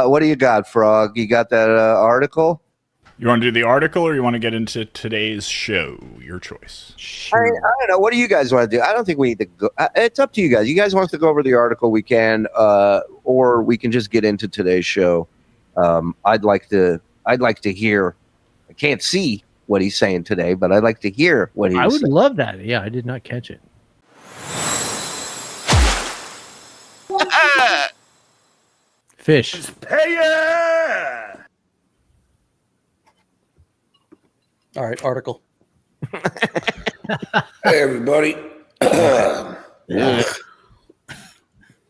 What do you got, Frog? You got that article? You want to do the article or you want to get into today's show? Your choice. I don't know. What do you guys want to do? I don't think we need to go. It's up to you guys. You guys want us to go over the article, we can, or we can just get into today's show. I'd like to hear. I can't see what he's saying today, but I'd like to hear what he's saying. I would love that. Yeah, I did not catch it. Fish. Hey, yeah! All right, article. Hey, everybody.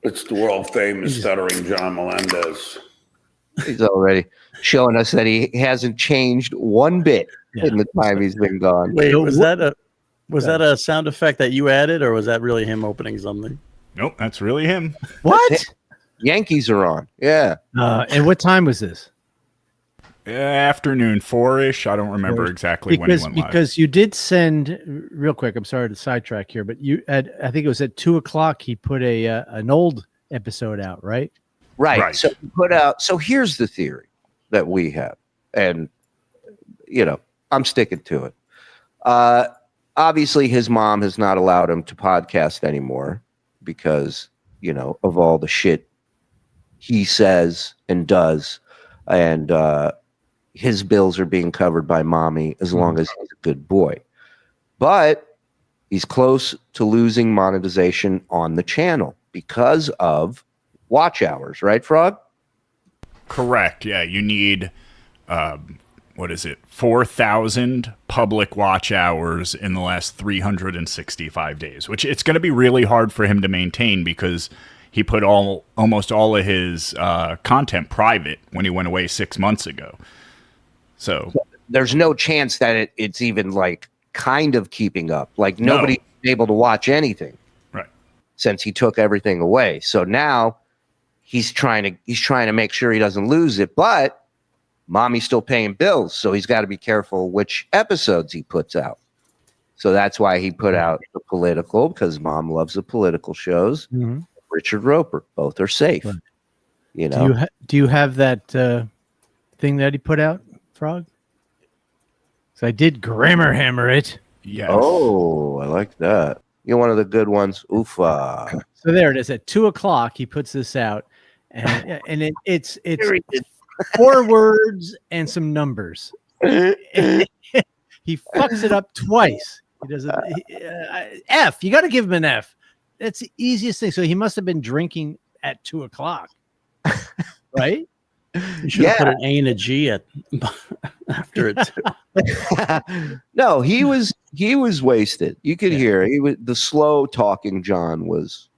It's the world famous Stuttering John Melendez. He's already showing us that he hasn't changed one bit in the time he's been gone. Wait, was that a sound effect that you added, or was that really him opening something? Nope, that's really him. What? Yankees are on. Yeah. And what time was this? Afternoon, 4-ish. I don't remember exactly when he went live. Because you did send, real quick, I'm sorry to sidetrack here, but I think it was at 2:00 he put an old episode out, right? Right. So he put out. So here's the theory that we have, and I'm sticking to it. Obviously, his mom has not allowed him to podcast anymore because of all the shit he says and does, and his bills are being covered by mommy as long as he's a good boy. But he's close to losing monetization on the channel because of watch hours, right, Frog? Correct. Yeah, you need 4,000 public watch hours in the last 365 days, which it's going to be really hard for him to maintain because he put almost all of his content private when he went away 6 months ago. So there's no chance that it's even like kind of keeping up. Like nobody's able to watch anything, right? Since he took everything away. So now he's trying to make sure he doesn't lose it, but mommy's still paying bills, so he's got to be careful which episodes he puts out. So that's why he put out the political, because mom loves the political shows. Mm-hmm. Richard Roper, both are safe. Right. Do you have that thing that he put out, Frog? So I did grammar hammer it. Yes. Oh, I like that. You're one of the good ones. Oofa. So there it is. At 2:00 he puts this out, and it's 4 words and some numbers. He fucks it up twice. He does it. F. You got to give him an F. That's the easiest thing. So he must have been drinking at 2:00, right? You should have put an A and a G after it too. No, he was wasted. You could hear the slow talking John was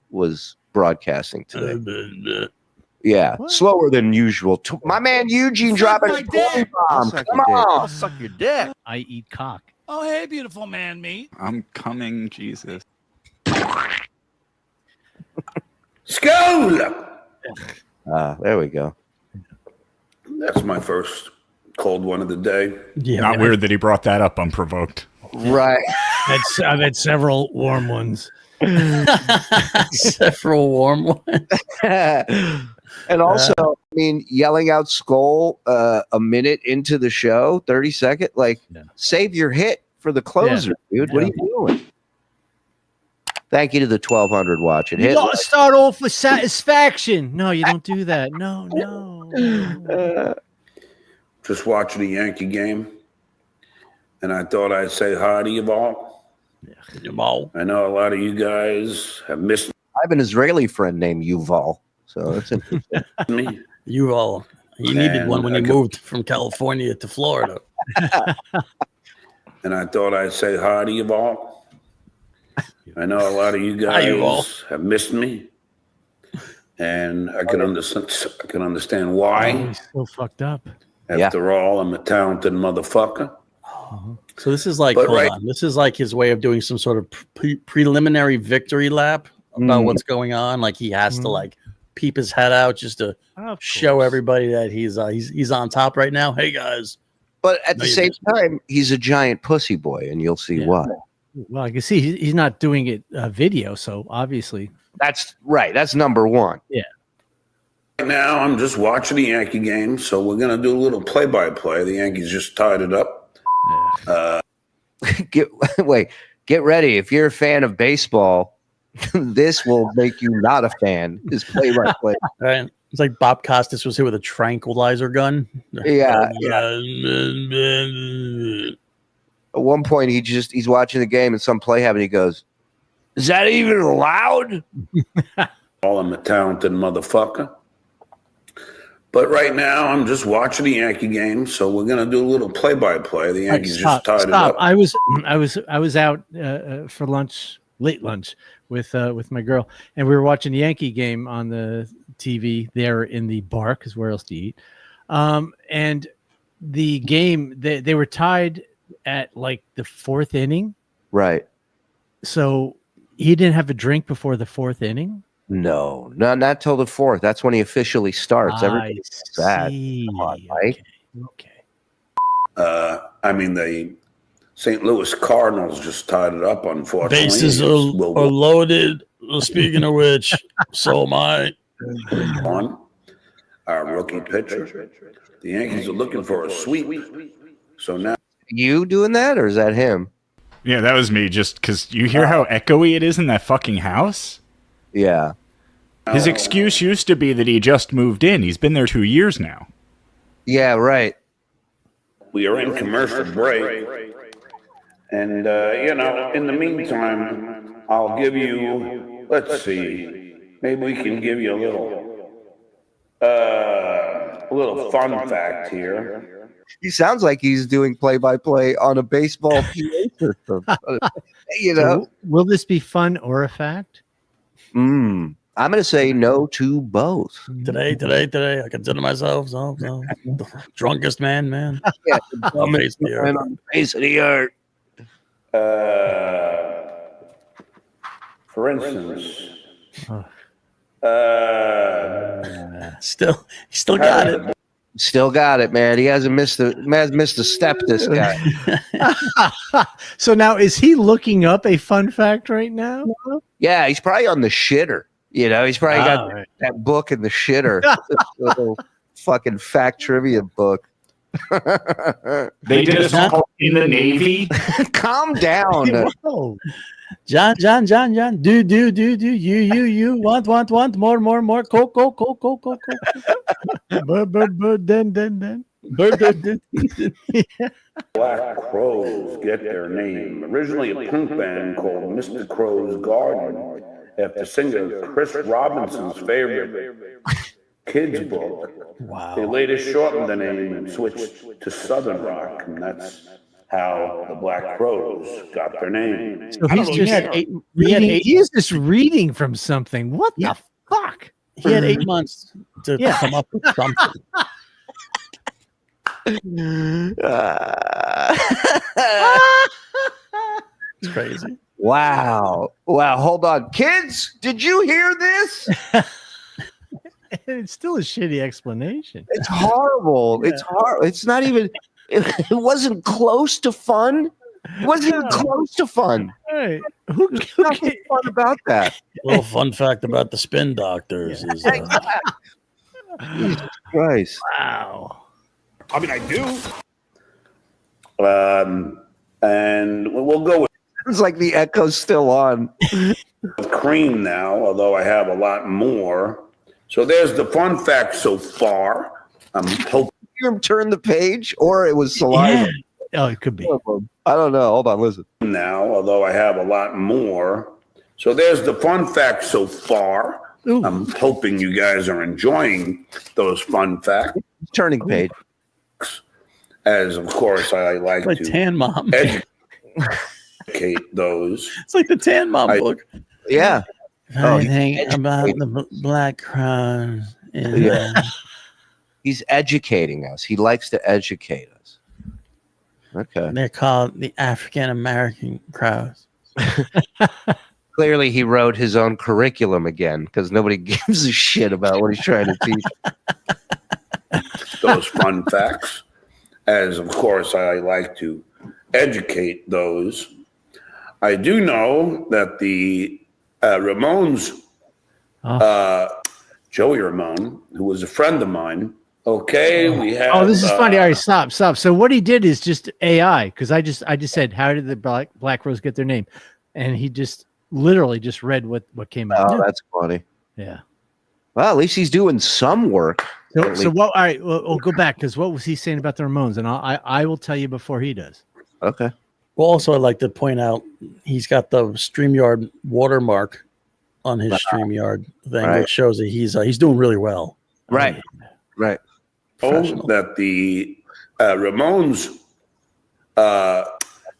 broadcasting today. Yeah, what? Slower than usual. My man Eugene dropping a bomb. Come on, I'll suck your dick. I eat cock. Oh, hey, beautiful man meat. I'm coming, Jesus. Skull. There we go. That's my first cold one of the day. Yeah, not weird that he brought that up unprovoked. Right. I've had several warm ones. Several warm ones. And also, I mean, yelling out "Skull" a minute into the show, 30 seconds, save your hit for the closer, dude. What are you doing? Thank you to the 1,200 watching. You got to start off with satisfaction. No, you don't do that. No. Just watching a Yankee game, and I thought I'd say hi to you all. I know a lot of you guys have missed. I have an Israeli friend named Yuval, so that's interesting. Me. Yuval. He needed one when he moved from California to Florida. And I thought I'd say hi to you all. I know a lot of you guys have missed me, and I can understand why. He's so fucked up. After all, I'm a talented motherfucker. So this is like, this is like his way of doing some sort of preliminary victory lap about what's going on. Like he has to peep his head out just to show everybody that he's on top right now. Hey guys. But at the same time, he's a giant pussy boy, and you'll see why. Well, I can see he's not doing it video, so obviously that's right. That's number one. Yeah. Right now, I'm just watching the Yankee game, so we're going to do a little play-by-play. The Yankees just tied it up. Get ready. If you're a fan of baseball, this will make you not a fan. This play-by-play. Right. It's like Bob Costas was here with a tranquilizer gun. Yeah. At one point, he's watching the game and some play happened. He goes, "Is that even allowed?" I'm a talented motherfucker. But right now, I'm just watching the Yankee game, so we're going to do a little play-by-play. The Yankees just tied it up. I was out for lunch, late lunch, with my girl, and we were watching the Yankee game on the TV there in the bar, because where else do you eat? And the game, they were tied at like the fourth inning. Right. So he didn't have a drink before the fourth inning? No, not till the fourth. That's when he officially starts. Everything sad. Come on, Mike. Okay. I mean, the St. Louis Cardinals just tied it up, unfortunately. Bases are loaded. Speaking of which, so am I. On our rookie pitcher. The Yankees are looking for a sweep. So now. You doing that, or is that him? Yeah, that was me, just because you hear how echoey it is in that fucking house? Yeah. His excuse used to be that he just moved in. He's been there 2 years now. Yeah, right. We are in commercial break. And, in the meantime, I'll give you, let's see, maybe we can give you a little fun fact here. He sounds like he's doing play-by-play on a baseball PA system. So will this be fun or a fact? I'm going to say no to both. Today, I consider myself the drunkest man. Yeah, on the face of the earth. For instance, still got it. Still got it, man. He hasn't missed a step, this guy. So now, is he looking up a fun fact right now? Yeah, he's probably on the shitter. He's probably got that book in the shitter. Little fucking fact trivia book. They just in the Navy. Calm down. John. Do. You want more. Coke. Then. Black Crows get their name. Originally a punk band called Mr. Crow's Garden, after singer Chris Robinson's favorite kids book. Wow. They later shortened the name and switched to Southern Rock, and that's how the Black Crows got their name. So he's just just reading from something. What the fuck? He had 8 months to come up with something. It's crazy. Wow. Hold on. Kids, did you hear this? It's still a shitty explanation. It's horrible. Yeah. It's hard. It's not even, it wasn't close to fun. It wasn't even close to fun. Hey, There's nothing fun about that. A little fun fact about the spin doctors is Jesus Christ. Wow. I mean, I do. And we'll go with it's like the echo's still on. cream now, although I have a lot more. So there's the fun fact so far. I'm hoping you turn the page, or it was saliva. Yeah. Oh, it could be. I don't know. Hold on, listen. Now, although I have a lot more. So there's the fun fact so far. Ooh. I'm hoping you guys are enjoying those fun facts. Turning page. As, of course, I like to Tan Mom. Educate those. It's like the Tan Mom book. Yeah. I think about the Black Crows. He's educating us. He likes to educate us. Okay. They're called the African American Crows. Clearly, he wrote his own curriculum again because nobody gives a shit about what he's trying to teach. Those fun facts. As, of course, I like to educate those. I do know that the Ramones Joey Ramone, who was a friend of mine. Okay, we have. Oh, this is funny. All right, stop. So what he did is just AI, because I just said, how did the Black Rose get their name? And he just literally just read what came out. Oh, that's funny. Yeah. Well, at least he's doing some work. So what? All right, we'll go back, because what was he saying about the Ramones? And I will tell you before he does. Okay. Well, also, I'd like to point out he's got the StreamYard watermark on his StreamYard thing, which shows that he's doing really well. Right. Right. That the Ramones,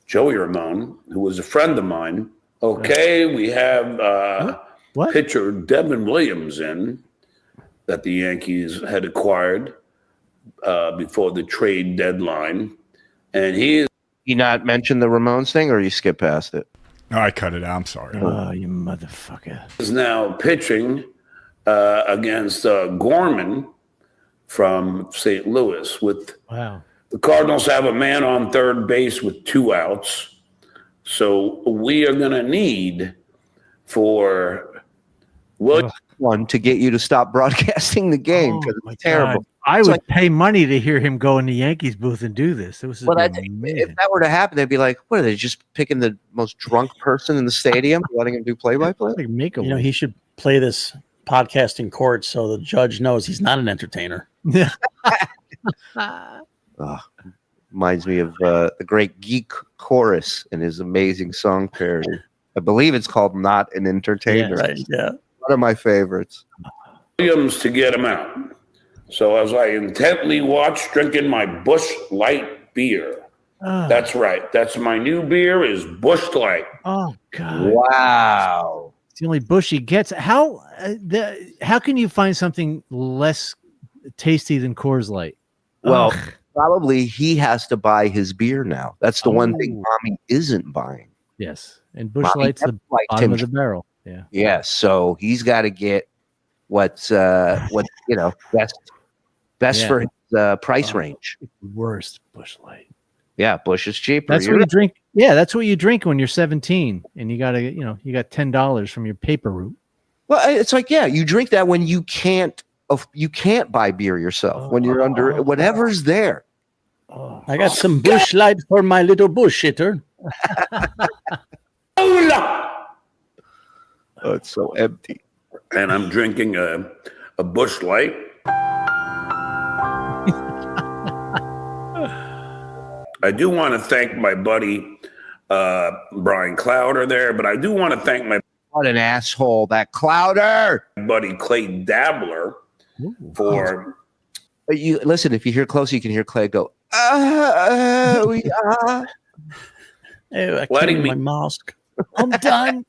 Joey Ramone, who was a friend of mine. Okay, we have pitcher Devin Williams in that the Yankees had acquired before the trade deadline, and he not mentioned the Ramones thing, or you skip past it? No, I cut it out. I'm sorry. Oh, you motherfucker! Is now pitching against Gorman from St. Louis. With the Cardinals have a man on third base with 2 outs, so we are going to need for one to get you to stop broadcasting the game, because it's terrible. God. I would pay money to hear him go in the Yankees booth and do this. It was if that were to happen, they'd be like, "What are they just picking the most drunk person in the stadium, letting him do play-by-play?" Like he should play this podcast in court so the judge knows he's not an entertainer. Yeah. Reminds me of the great Geek Chorus and his amazing song parody. I believe it's called "Not an Entertainer." Yeah, right. Yeah, one of my favorites. Williams to get him out. So as I intently watched, drinking my Busch Light beer. That's right. That's my new beer is Busch Light. Oh God! Wow. It's the only Busch he gets. How can you find something less tasty than Coors Light? Well, probably he has to buy his beer now. That's the one thing Mommy isn't buying. Yes, and Busch Light's the bottom of the barrel. Yeah. Yes, so he's got to get what's best for his price range. Worst Busch Light. Yeah, Busch is cheaper. That's what you drink. Yeah, that's what you drink when you're 17 and you got $10 from your paper route. Well, it's like, you drink that when you can't buy beer yourself, when you're under whatever's there. I got some Busch Light for my little bush hitter. Oh, it's so empty. And I'm drinking a Busch Light. I do want to thank my buddy Brian Clowder there, but I do want to thank what an asshole, that Clowder buddy Clay Dabbler for. You listen. If you hear close, you can hear Clay go. Letting me my mask. I'm done.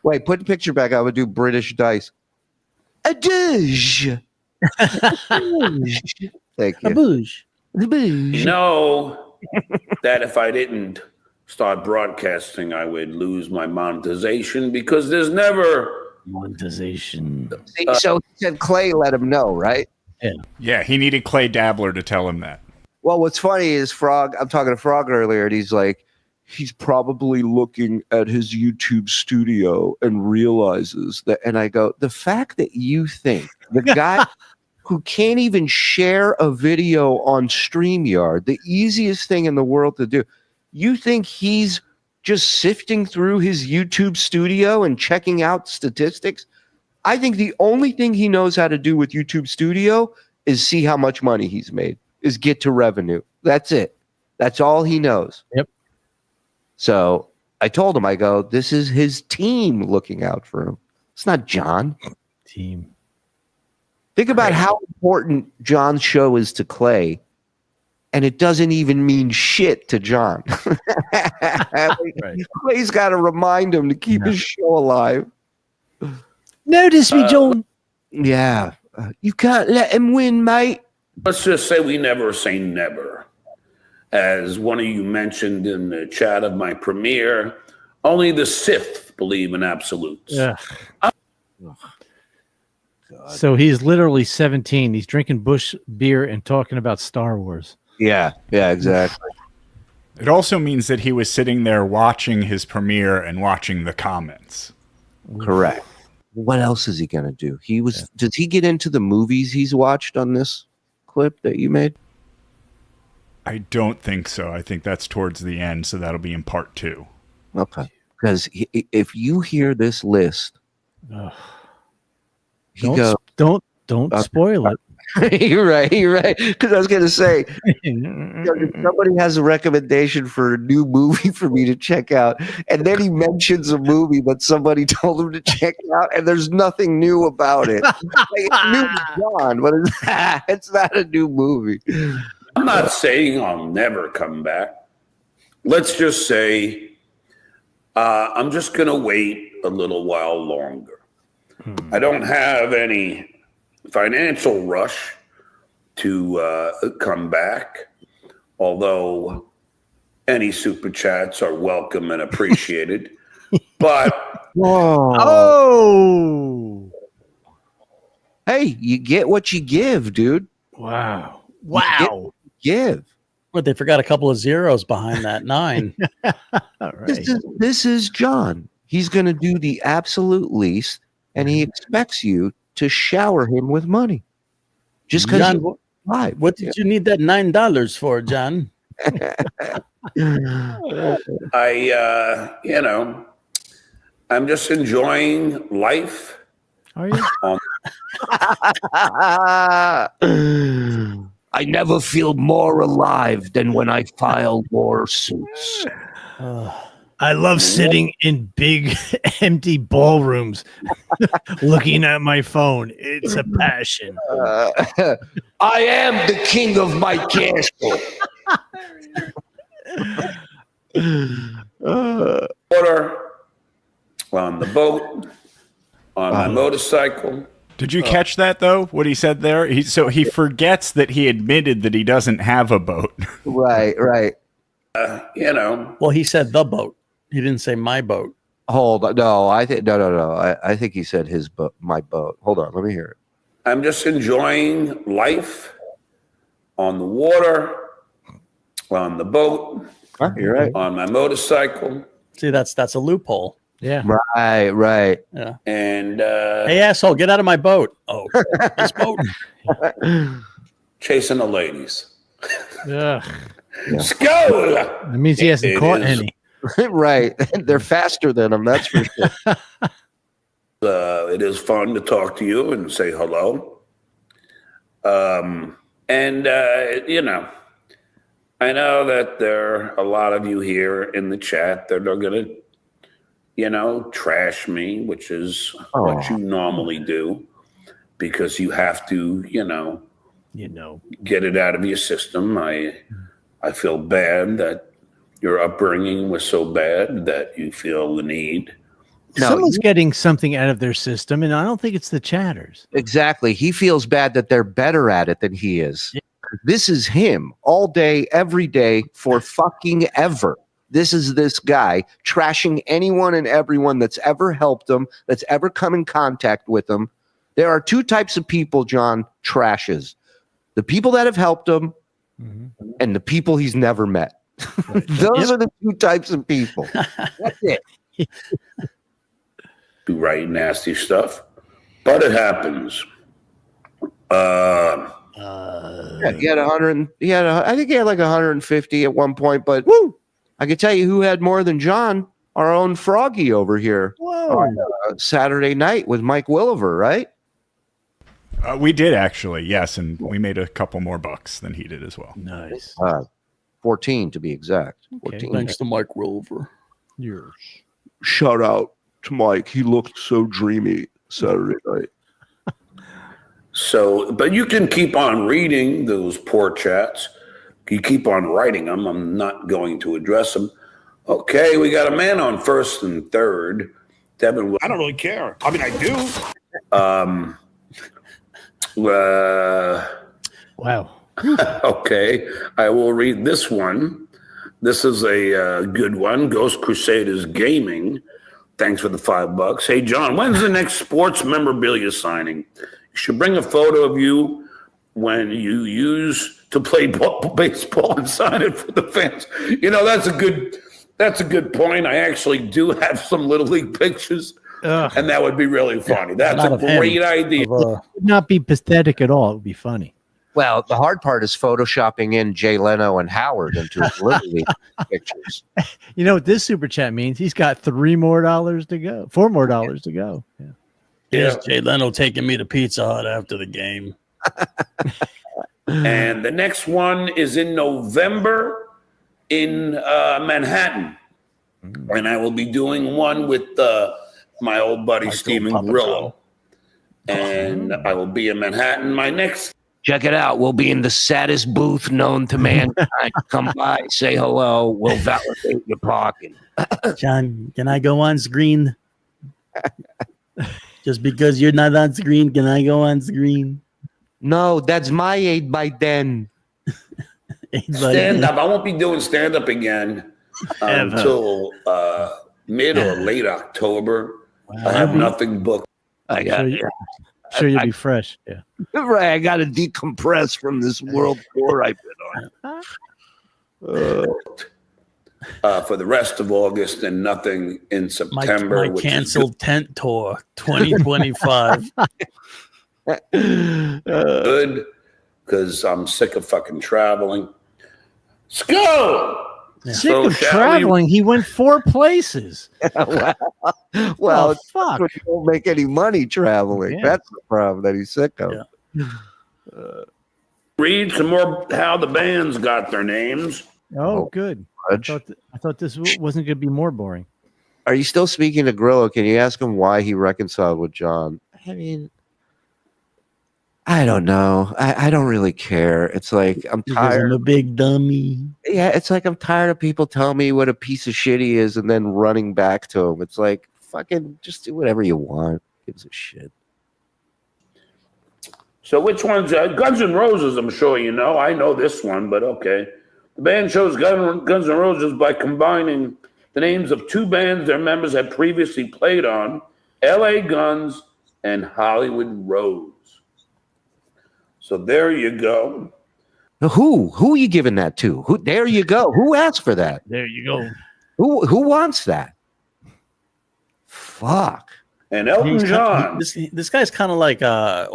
Wait, put the picture back. I would do British dice. A douche. Thank you. A bouge. You know that if I didn't start broadcasting, I would lose my monetization because there's never monetization. So he said Clay let him know, right? Yeah, he needed Clay Dabbler to tell him that. Well, what's funny is Frog, I'm talking to Frog earlier, and he's like, he's probably looking at his YouTube studio and realizes that, and I go, the fact that you think the guy who can't even share a video on StreamYard, the easiest thing in the world to do, you think he's just sifting through his YouTube studio and checking out statistics? I think the only thing he knows how to do with YouTube Studio is see how much money he's made, is get to revenue. That's it. That's all he knows. Yep. So I told him, I go, this is his team looking out for him. It's not John. Team. Think about how important John's show is to Clay, and it doesn't even mean shit to John. Clay's got to remind him to keep his show alive. Notice me, John. Yeah. You can't let him win, mate. Let's just say we never say never. As one of you mentioned in the chat of my premiere, only the Sith believe in absolutes. Yeah. So he's literally 17. He's drinking Busch beer and talking about Star Wars. Yeah, exactly. It also means that he was sitting there watching his premiere and watching the comments. Correct. What else is he going to do? Does he get into the movies he's watched on this clip that you made? I don't think so. I think that's towards the end, so that'll be in part 2. Okay. Because if you hear this list, don't spoil it. You're right. Because I was going to say, if somebody has a recommendation for a new movie for me to check out, and then he mentions a movie that somebody told him to check out, and there's nothing new about it. It's new John, but it's not a new movie. I'm not saying I'll never come back. Let's just say I'm just going to wait a little while longer. I don't have any financial rush to come back, although any super chats are welcome and appreciated. But hey, you get what you give, dude. Wow. Give. But they forgot a couple of zeros behind that 9. All right. This is John. He's going to do the absolute least, and he expects you to shower him with money. Just because John, what did you need that $9 for, John? I'm just enjoying life. Are you? I never feel more alive than when I file war suits. I love sitting in big empty ballrooms looking at my phone. It's a passion. I am the king of my castle. Water on the boat, on my motorcycle. Did you catch that, though, what he said there? He forgets that he admitted that he doesn't have a boat. Right. Well, he said the boat. He didn't say my boat. Hold on. No. I think he said his boat, my boat. Hold on. Let me hear it. I'm just enjoying life on the water, on the boat, You're right. on my motorcycle. See, that's a loophole. Yeah. Right. Yeah. And hey, asshole, get out of my boat. Oh, this boat. Chasing the ladies. Ugh. Skull. That means he hasn't caught any. Right. They're faster than him, that's for sure. It is fun to talk to you and say hello. I know that there are a lot of you here in the chat that are going to, trash me, which is what you normally do, because you have to, get it out of your system. I feel bad that your upbringing was so bad that you feel the need. Someone's getting something out of their system, and I don't think it's the chatters. Exactly. He feels bad that they're better at it than he is. Yeah. This is him all day, every day, for fucking ever. This is this guy trashing anyone and everyone that's ever helped him, that's ever come in contact with him. There are 2 types of people, John, trashes. The people that have helped him and the people he's never met. Right. Those are the 2 types of people. That's it. Do write nasty stuff, but it happens. Yeah, he had 100. I think he had like 150 at one point. But woo, I can tell you who had more than John. Our own Froggy over here. Whoa! Saturday night with Mike Williver, right? We did actually, yes, and we made a couple more bucks than he did as well. Nice. 14 to be exact. Okay. 14. Thanks to Mike Williver. Yes. Shout out to Mike. He looked so dreamy Saturday night. So, but you can keep on reading those poor chats. You keep on writing them. I'm not going to address them. Okay, we got a man on first and third. Devin, I don't really care. I mean, I do. Wow. Okay, I will read this one. This is a good one. Ghost Crusaders Gaming. Thanks for the $5. Hey, John, when's the next sports memorabilia signing? You should bring a photo of you when you used to play baseball and sign it for the fans. That's a good point. I actually do have some Little League pictures And that would be really funny. That's Not a of him, great idea. of, It would not be pathetic at all. It would be funny. Well, the hard part is photoshopping in Jay Leno and Howard into his Little League pictures. You know what this super chat means? He's got $4 more to go. Yeah. Here's Jay Leno taking me to Pizza Hut after the game. And the next one is in November in Manhattan. And I will be doing one with my old buddy Stephen Grillo. And I will be in Manhattan. My next... Check it out. We'll be in the saddest booth known to mankind. Come by, say hello. We'll validate your parking. John, can I go on screen? Just because you're not on screen, can I go on screen? No, that's my 8x10. Stand-up. I won't be doing stand-up again until mid or late October. Wow. I have nothing booked. I got Sure, you'll be fresh. Yeah. Right. I got to decompress from this world tour I've been on. For the rest of August and nothing in September. My canceled tent tour 2025. Good, because I'm sick of fucking traveling. Let's go! Yeah. Sick of traveling. He went 4 places. Well, fuck. You don't make any money traveling. Yeah. That's the problem that he's sick of. Yeah. Read some more how the bands got their names. Oh, good. I thought this wasn't going to be more boring. Are you still speaking to Grillo? Can you ask him why he reconciled with John? I mean, I don't know. I don't really care. It's like I'm tired. I'm a big dummy. Yeah, it's like I'm tired of people telling me what a piece of shit he is and then running back to him. It's like, fucking just do whatever you want. Who gives a shit? So which one's Guns N' Roses? I'm sure you know. I know this one, but okay. The band chose Guns N' Roses by combining the names of 2 bands their members had previously played on, L.A. Guns and Hollywood Rose. So there you go. Who are you giving that to? Who? There you go. Who asked for that? There you go. Who wants that? Fuck. And Elton John. This guy's kind of like,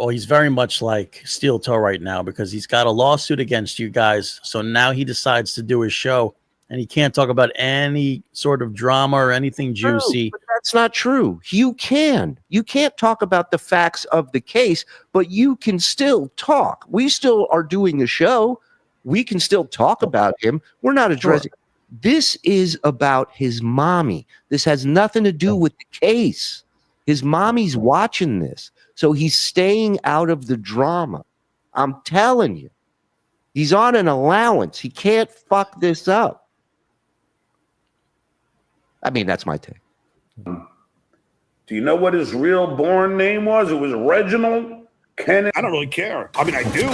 he's very much like Steel Toe right now because he's got a lawsuit against you guys. So now he decides to do his show and he can't talk about any sort of drama or anything juicy. No, but that's not true. You can't talk about the facts of the case, but you can still talk. We still are doing a show. We can still talk about him. We're not addressing. Sure. This is about his mommy. This has nothing to do with the case. His mommy's watching this, so he's staying out of the drama. I'm telling you. He's on an allowance. He can't fuck this up. I mean, that's my take. Do you know what his real born name was? It was Reginald Kenneth. I don't really care. I mean, I do.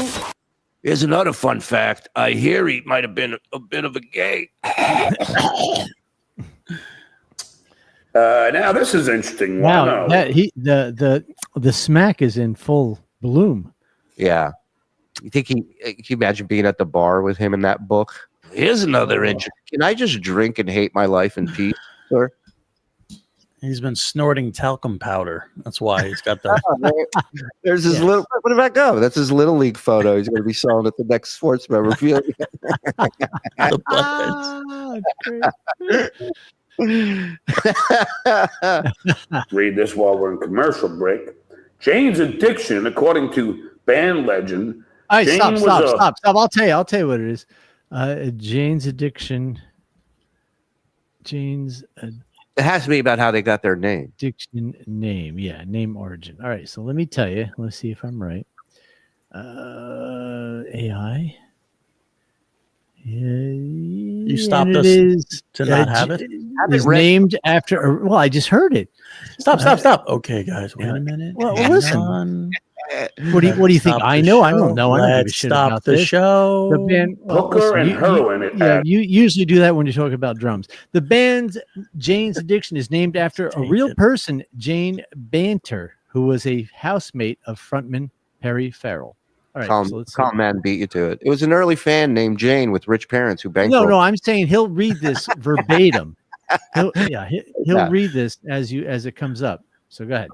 Here's another fun fact. I hear he might have been a bit of a gay. Now this is interesting. Wow, the smack is in full bloom. Yeah. You think can you imagine being at the bar with him in that book? Here's another interesting. Can I just drink and hate my life in peace, sir? He's been snorting talcum powder. That's why he's got that. There's his little. Where did that go? That's his Little League photo. He's going to be selling at the next sports memorabilia. Read this while we're in commercial break. Jane's addiction, according to band legend. All right, stop. I'll tell you what it is. Jane's addiction. It has to be about how they got their name. Addiction name. Yeah, name origin. All right, so let me tell you. Let's see if I'm right. AI. You stopped us to not have it? It's named after. Well, I just heard it. Stop. Okay, guys, wait a minute. Well, listen. What do you think? I know. I don't know. I don't give a shit about the show. The band, hooker and heroin. You usually do that when you talk about drums. The band Jane's Addiction is named after a real person, Jane Banter, who was a housemate of frontman Perry Farrell. All right, Calm man beat you to it. It was an early fan named Jane with rich parents who bankrolled. No, I'm saying he'll read this verbatim. He'll read this as it comes up. So go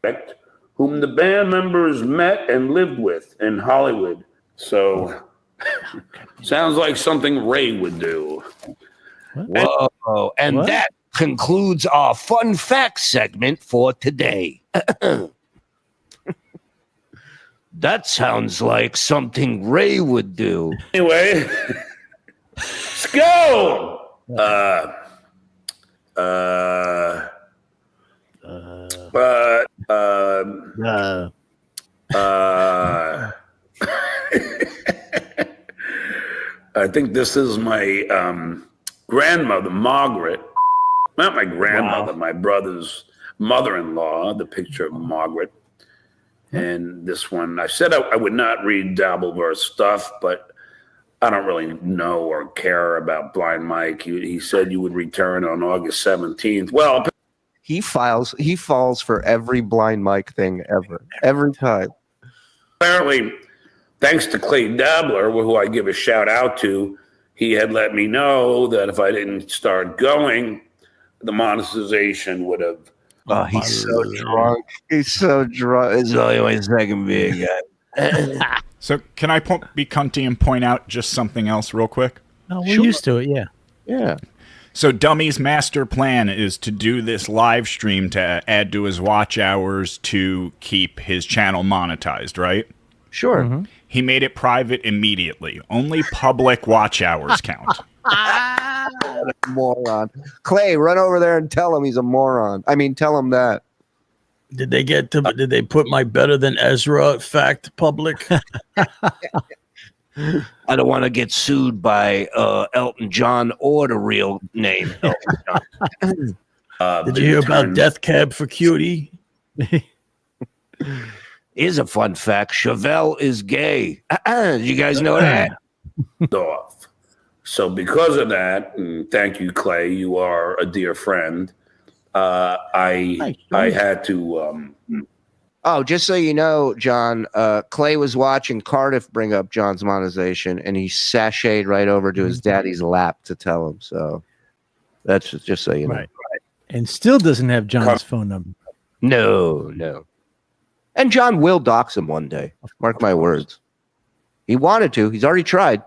ahead. Whom the band members met and lived with in Hollywood. So, sounds like something Ray would do. Whoa. And What? that concludes our fun facts segment for today. That sounds like something Ray would do. Anyway, let's go. I think this is my grandmother, Margaret. Not my grandmother, my brother's mother-in-law, the picture of Margaret. And this one, I said I would not read Dabbleverse stuff, but I don't really know or care about Blind Mike. He said you would return on August 17th. Well, He falls for every Blind Mike thing ever. Every time. apparently, thanks to Clay Dabbler, who I give a shout out to, he had let me know that if I didn't start going, the monetization would have. Oh, he's so drunk. He's so drunk. It's only my second beer, guy. So can I be cunty and point out just something else real quick? No, we're used to it. Yeah. Yeah. So Dummy's master plan is to do this live stream to add to his watch hours to keep his channel monetized, right? Sure. Mm-hmm. He made it private immediately. Only public watch hours count. Moron. Clay, run over there and tell him he's a moron. I mean, tell him that. Did they put my better than Ezra fact public? I don't want to get sued by Elton John or the real name Elton John. Did you hear about Death Cab for Cutie? Here's a fun fact. Chevelle is gay. Did you guys know that? Off. So because of that, and thank you, Clay, you are a dear friend. I had to. Oh, just so you know, John, Clay was watching Cardiff bring up John's monetization, and he sashayed right over to his daddy's lap to tell him. So that's just so you know. Right. And still doesn't have John's phone number. No. And John will dox him one day. Mark my words. He wanted to. He's already tried.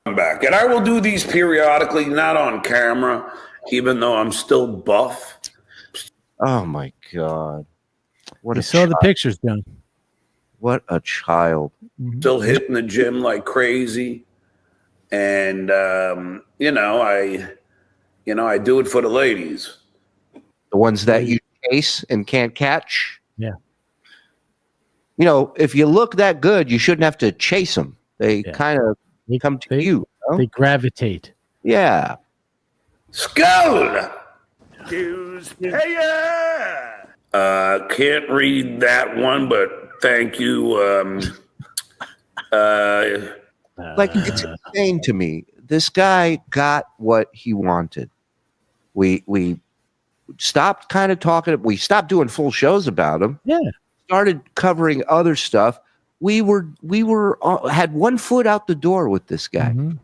I'm back, and I will do these periodically, not on camera, even though I'm still buff. Oh my God! What I a saw the child. pictures, John. What a child! Still hitting the gym like crazy, and I do it for the ladies. The ones that you chase and can't catch. Yeah. You know, if you look that good, you shouldn't have to chase them. They kind of come to you. They gravitate. Yeah. Skull! Dues payer! Can't read that one, but thank you. Like, it's insane to me. This guy got what he wanted. We stopped kind of talking. We stopped doing full shows about him. Yeah. Started covering other stuff. We had one foot out the door with this guy. Mm-hmm.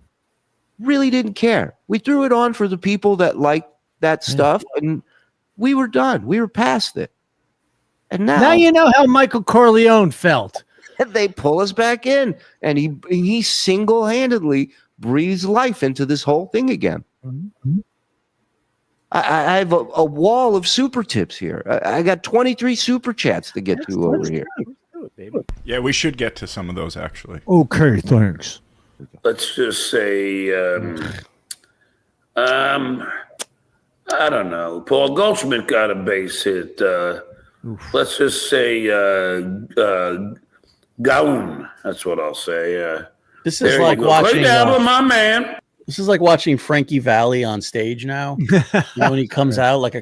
Really didn't care. We threw it on for the people that liked that stuff, and we were done. We were past it. And now you know how Michael Corleone felt. they pull us back in, and he single-handedly breathes life into this whole thing again. Mm-hmm. I have a wall of super tips here. I got 23 super chats to get to over here. Yeah, we should get to some of those actually. Okay, thanks. Let's just say, I don't know. Paul Goldschmidt got a base hit. Let's just say, Gaun. That's what I'll say. This is like watching. My man. This is like watching Frankie Valli on stage now. When he comes out like a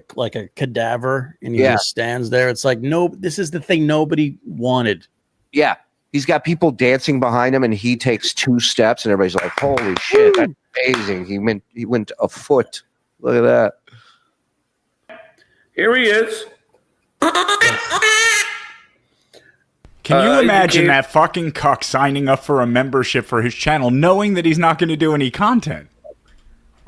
cadaver and he just stands there. It's like, no, this is the thing nobody wanted. Yeah. He's got people dancing behind him, and he takes 2 steps, and everybody's like, holy shit, that's amazing. He went a foot. Look at that. Here he is. Can you imagine that fucking cuck signing up for a membership for his channel, knowing that he's not going to do any content?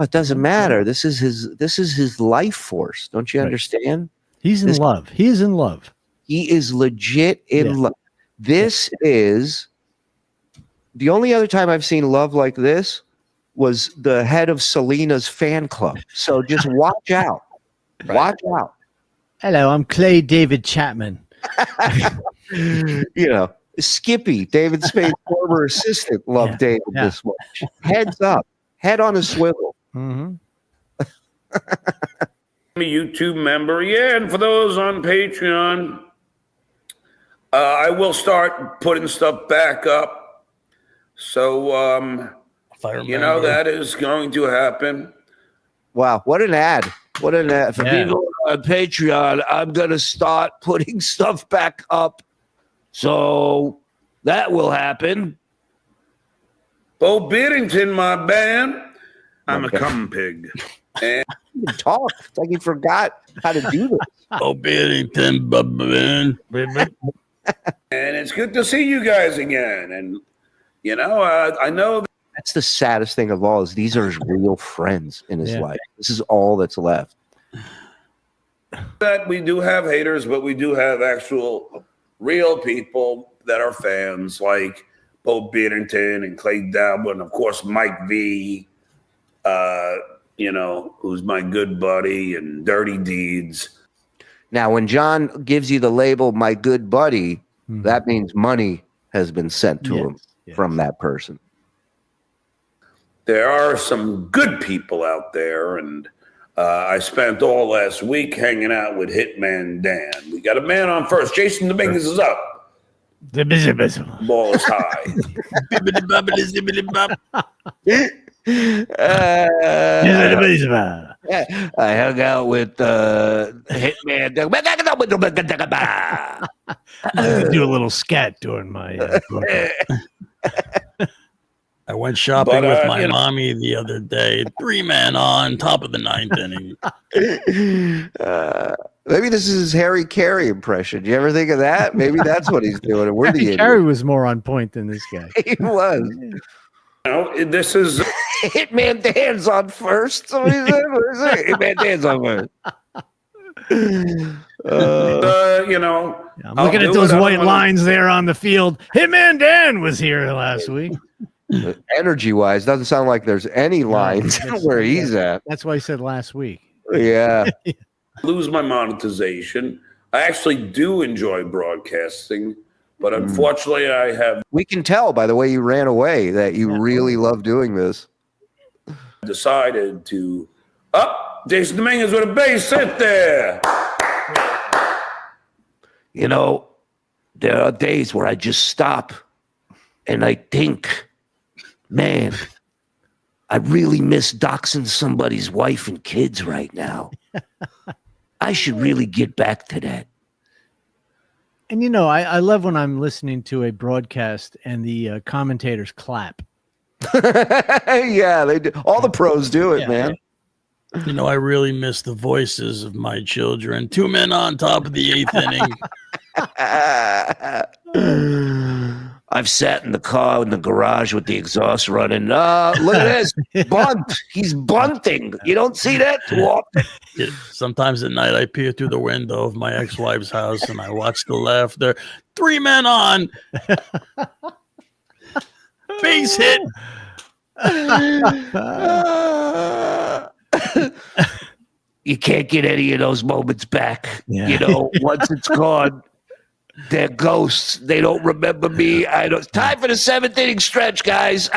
It doesn't matter. This is his life force. Don't you understand? He's in love. He is in love. He is legit in love. This is the only other time I've seen love like this was the head of Selena's fan club. So just watch out. Watch out. Hello, I'm Clay David Chapman. Skippy, David Spade's former assistant, loved David this much. Heads up, head on a swivel. Mm-hmm. I'm a YouTube member. Yeah, and for those on Patreon, I will start putting stuff back up. So, that is going to happen. Wow, what an ad. What an ad. For people on Patreon, I'm going to start putting stuff back up. So that will happen. Bo Beddington, my band. I'm a cum pig. And talk. It's like he forgot how to do this. Bo Beddington, man. And it's good to see you guys again. And, I know that's the saddest thing of all is these are his real friends in his life. This is all that's left. That we do have haters, but we do have actual real people that are fans like Bo Beddington and Clay Dabble and, of course, Mike V, who's my good buddy, and Dirty Deeds. Now, when John gives you the label, my good buddy, that means money has been sent to him from that person. There are some good people out there, and I spent all last week hanging out with Hitman Dan. We got a man on first. Jason Dominguez is up. Ball is high. I hung out with Hitman. Do a little scat during my I went shopping with my mommy the other day. 3-man on top of the 9th inning. Maybe this is his Harry Carey impression. Do you ever think of that? Maybe that's what he's doing. And we're the idiots. Carey was more on point than this guy. He was. This is Hitman Dan's on first. What is it? Hitman Dan's on first. I'm looking at those white lines there on the field. Hitman Dan was here last week. Energy-wise, doesn't sound like there's any lines where he's at. That's why I said last week. Yeah. Lose my monetization. I actually do enjoy broadcasting, but unfortunately I have... We can tell by the way you ran away that you really love doing this. Decided to... Jason Dominguez with a base hit there. There are days where I just stop and I think, man, I really miss doxing somebody's wife and kids right now. I should really get back to that. And, I love when I'm listening to a broadcast and the commentators clap. Yeah, they do. All the pros do it, man. I really miss the voices of my children. 2 men on top of the 8th inning. I've sat in the car in the garage with the exhaust running. Look at this. Bunt. He's bunting. You don't see that too often. Sometimes at night I peer through the window of my ex-wife's house and I watch the laughter. 3 men on. Base hit. You can't get any of those moments back. Once it's gone, they're ghosts. They don't remember me. Time for the 7th inning stretch, guys.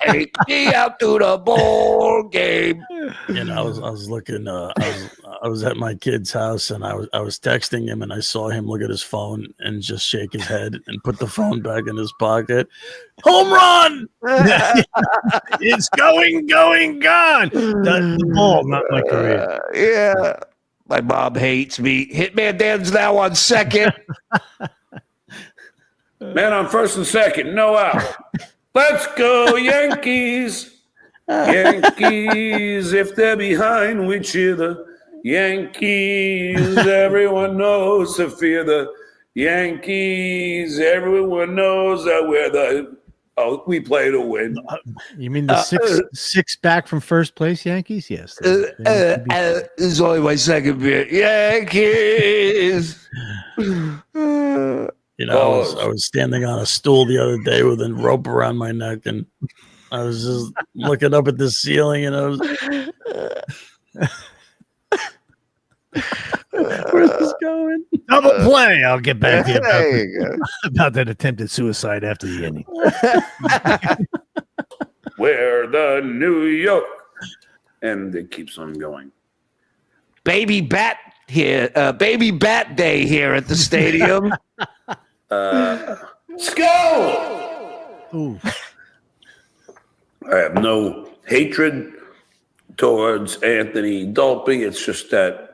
Take me out to the ball game. I was looking. I was at my kid's house and I was texting him and I saw him look at his phone and just shake his head and put the phone back in his pocket. Home run! It's going, gone. The ball, not my career. Yeah. My mom hates me. Hitman Dan's now on second. Man on first and second. No out. Let's go, Yankees. Yankees, if they're behind, we cheer the Yankees. Everyone knows to fear the Yankees. Everyone knows that we're the Oh, we play to win. You mean the six back from first place Yankees? Yes. This is only my second beer. Yankees. You know, I was standing on a stool the other day with a rope around my neck, and I was just looking up at the ceiling, and I was. Where's this going? Double play. I'll get back to you about that attempted suicide after the inning. We're the New York. And it keeps on going. Baby Bat here. Baby Bat Day here at the stadium. Let's go! Ooh. I have no hatred towards Anthony Dolphy. It's just that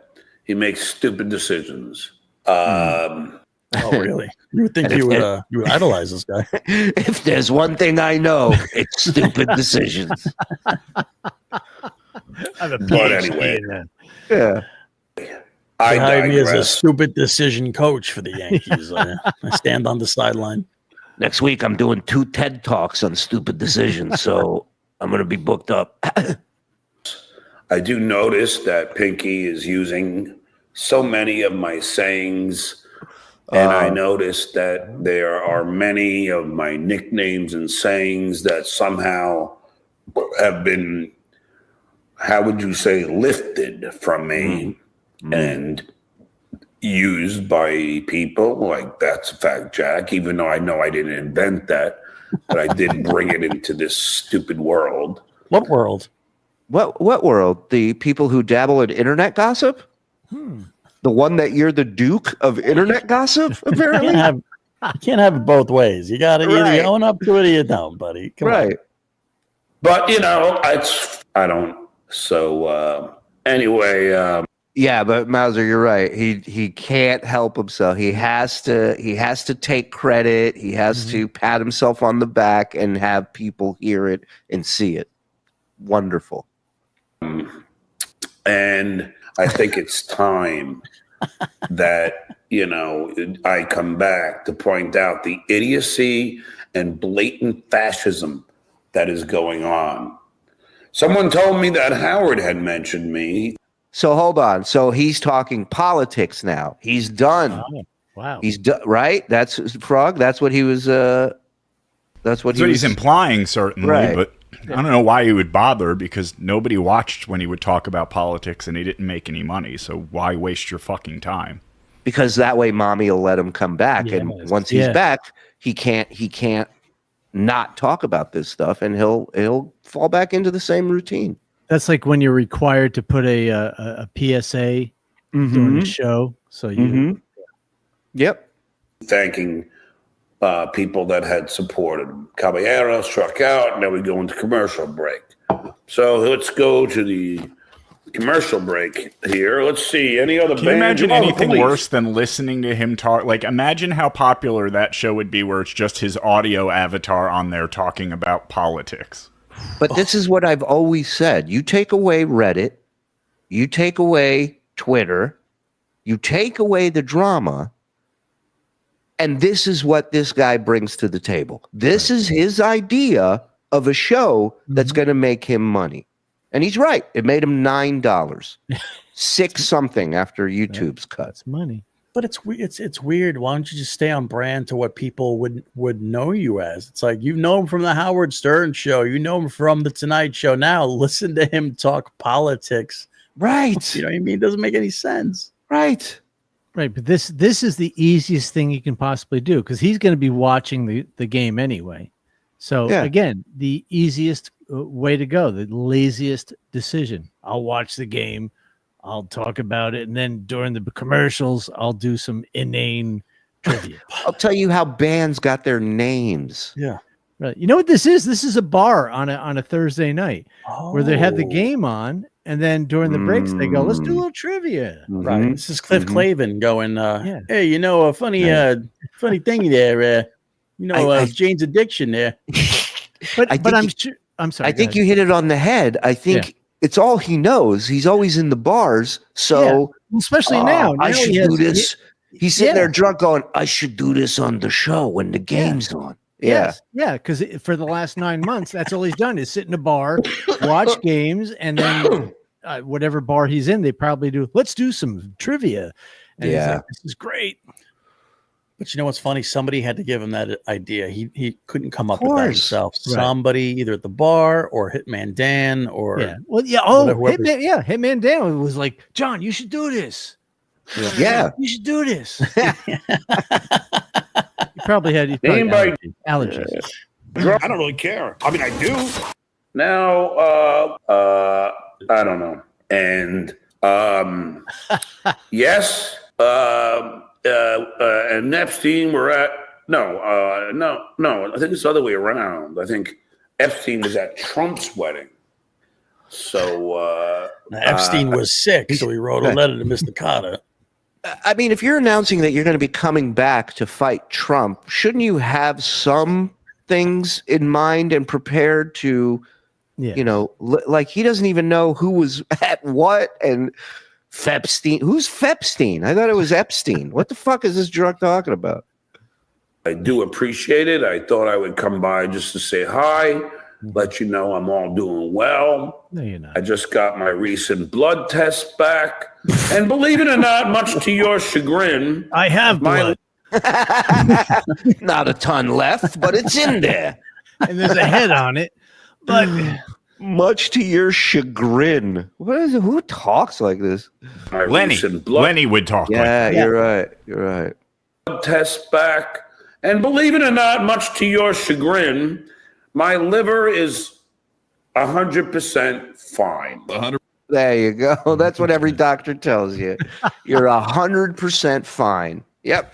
he makes stupid decisions. Oh, really? You would think you would idolize this guy. If there's one thing I know, it's stupid decisions. But anyway, Yeah. I hired me as a stupid decision coach for the Yankees. I stand on the sideline. Next week, I'm doing 2 TED Talks on stupid decisions, so I'm going to be booked up. I do notice that Pinky is using so many of my sayings, and I noticed that there are many of my nicknames and sayings that somehow have been, how would you say, lifted from me and used by people. Like, that's a fact, Jack, even though I know I didn't invent that, but I did bring it into this stupid world. What world? What world? The people who dabble in internet gossip? The one that you're the Duke of internet gossip, apparently? You can't have it both ways. You got to either own up to it or you don't, buddy. Come on. But, you know, I don't. So, anyway. Yeah, but Mauser, you're right. He can't help himself. He has to take credit. He has to pat himself on the back and have people hear it and see it. Wonderful. And I think it's time that, you know, I come back to point out the idiocy and blatant fascism that is going on. Someone told me that Howard had mentioned me. So hold on. So he's talking politics now. He's done. Oh, wow. He's done, right? That's Frog. That's what he was. That's what he's implying, certainly. Right. But I don't know why he would bother, because nobody watched when he would talk about politics and he didn't make any money. So why waste your fucking time? Because that way, mommy will let him come back, and once he's back, he can't not talk about this stuff, and he'll fall back into the same routine. That's like when you're required to put a PSA during the show. So you, Yep. Thanking people that had supported him. Caballero struck out, and then we go into commercial break. So let's go to the commercial break here. Let's see. Any other Can you imagine anything worse than listening to him talk? Like, imagine how popular that show would be where it's just his audio avatar on there talking about politics. But this is what I've always said. You take away Reddit, you take away Twitter, you take away the drama, and this is what this guy brings to the table. This is his idea of a show that's going to make him money. And he's right. It made him $9. 6 something after YouTube's cut. That's money. But it's weird. Why don't you just stay on brand to what people would know you as? It's like, you know him from the Howard Stern show. You know him from the Tonight Show. Now listen to him talk politics. Right. You know what I mean? It doesn't make any sense. Right. Right. But this is the easiest thing you can possibly do, because he's going to be watching the game anyway. So again, the easiest way to go, the laziest decision. I'll watch the game. I'll talk about it, and then during the commercials, I'll do some inane trivia. I'll tell you how bands got their names. Yeah. Right. You know what this is? This is a bar on a Thursday night where they have the game on, and then during the breaks they go, "Let's do a little trivia." Right. This is Cliff Clavin going, "Hey, you know, a funny thing there. Jane's Addiction there." I'm sorry. I think you hit it on the head. I think it's all he knows. He's always in the bars. So especially now I should do this. He's sitting there drunk going, I should do this on the show when the game's on. Yeah. Yeah, because for the last 9 months, that's all he's done is sit in a bar, watch games, and then whatever bar he's in, they probably do. Let's do some trivia. And he's like, this is great. But you know what's funny? Somebody had to give him that idea. He couldn't come up with that himself. Right. Somebody either at the bar or Hitman Dan or Hitman Dan was like, John, you should do this. Yeah, you should do this. He probably had allergies. I don't really care. I mean, I do. Now, I don't know. And yes, and Epstein were at no. I think it's the other way around. I think Epstein was at Trump's wedding. So Epstein was sick, so he wrote a letter to Mr. Carter. I mean, if you're announcing that you're going to be coming back to fight Trump, shouldn't you have some things in mind and prepared to, like he doesn't even know who was at what and Fepstein. Who's Fepstein? I thought it was Epstein. What the fuck is this drunk talking about? I do appreciate it. I thought I would come by just to say hi, let you know I'm all doing well. No, you're not. I just got my recent blood test back. And believe it or not, much to your chagrin, I have blood. Not a ton left, but it's in there. And there's a head on it. But much to your chagrin. What is it? Who talks like this? Lenny would talk like that. Yeah, you're right. Blood test back. And believe it or not, much to your chagrin, my liver is 100% fine. 100%. There you go. That's what every doctor tells you. You're 100% fine. Yep.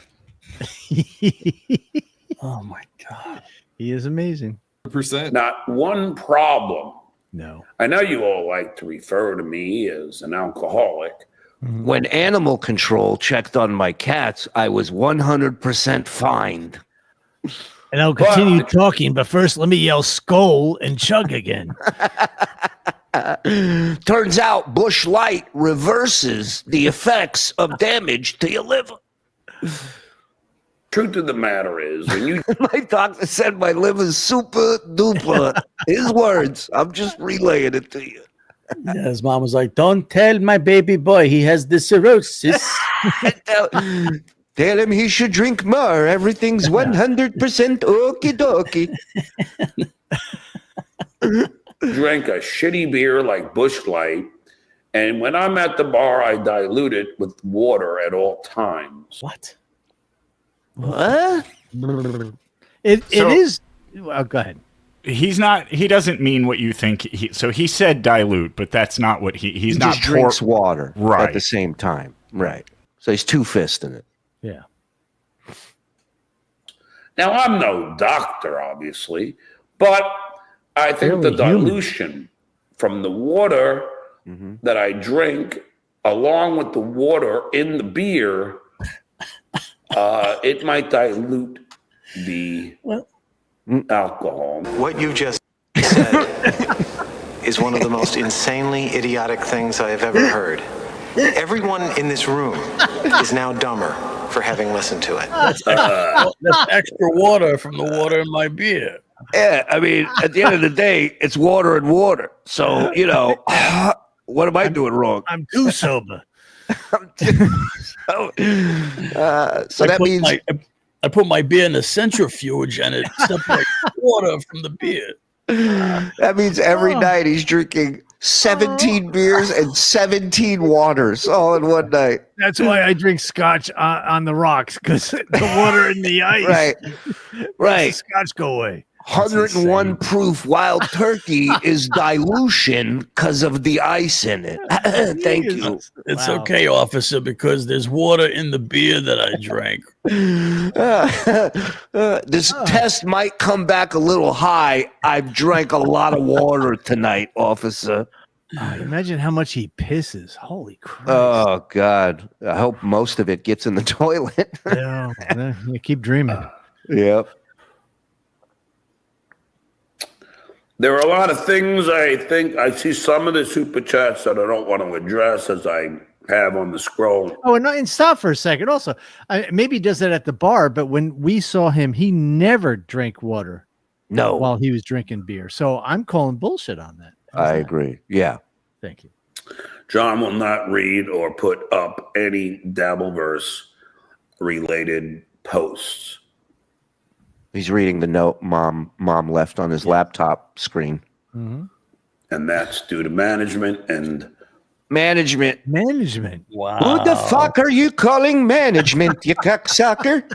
Oh my God. He is amazing. 100%. Not one problem. No. I know you all like to refer to me as an alcoholic. When animal control checked on my cats, I was 100% fined. And I'll continue talking, but first let me yell skull and chug again. Turns out Bush Light reverses the effects of damage to your liver. Truth of the matter is, when you my doctor said my liver's super duper. His words. I'm just relaying it to you. Yeah, his mom was like, "Don't tell my baby boy he has the cirrhosis." Tell him he should drink more. Everything's 100% okie dokie. drank a shitty beer like Busch Light, and when I'm at the bar, I dilute it with water at all times. What? It is. Oh, go ahead. He doesn't mean what you think. So he said dilute, but that's not what he's not. Just drinks water right at the same time. Right. So he's two-fisting it. Yeah. Now, I'm no doctor, obviously, but I think the dilution from the water that I drink, along with the water in the beer, it might dilute the alcohol. What you just said is one of the most insanely idiotic things I have ever heard. Everyone in this room is now dumber for having listened to it. That's extra water from the water in my beer. Yeah, I mean, at the end of the day, it's water and water. So, what am I doing wrong? I'm too sober. So that means I put my beer in a centrifuge and it separates water from the beer. That means every night he's drinking 17 beers and 17 waters all in one night. That's why I drink scotch on the rocks, because the water in the ice. Right. The scotch go away. 101 proof wild turkey is dilution because of the ice in it. Thank you. It's okay, officer, because there's water in the beer that I drank. This test might come back a little high. I've drank a lot of water tonight, officer. Imagine how much he pisses. Holy Christ. Oh, God. I hope most of it gets in the toilet. Yeah, you keep dreaming. Yep. There are a lot of things I think I see some of the super chats that I don't want to address as I have on the scroll. Oh, and stop for a second. Also, maybe he does that at the bar, but when we saw him, he never drank water. No, while he was drinking beer. So I'm calling bullshit on that. I agree. Yeah. Thank you. John will not read or put up any Dabbleverse related posts. He's reading the note mom left on his laptop screen. Mm-hmm. And that's due to management and management. Wow. Who the fuck are you calling management, you cocksucker?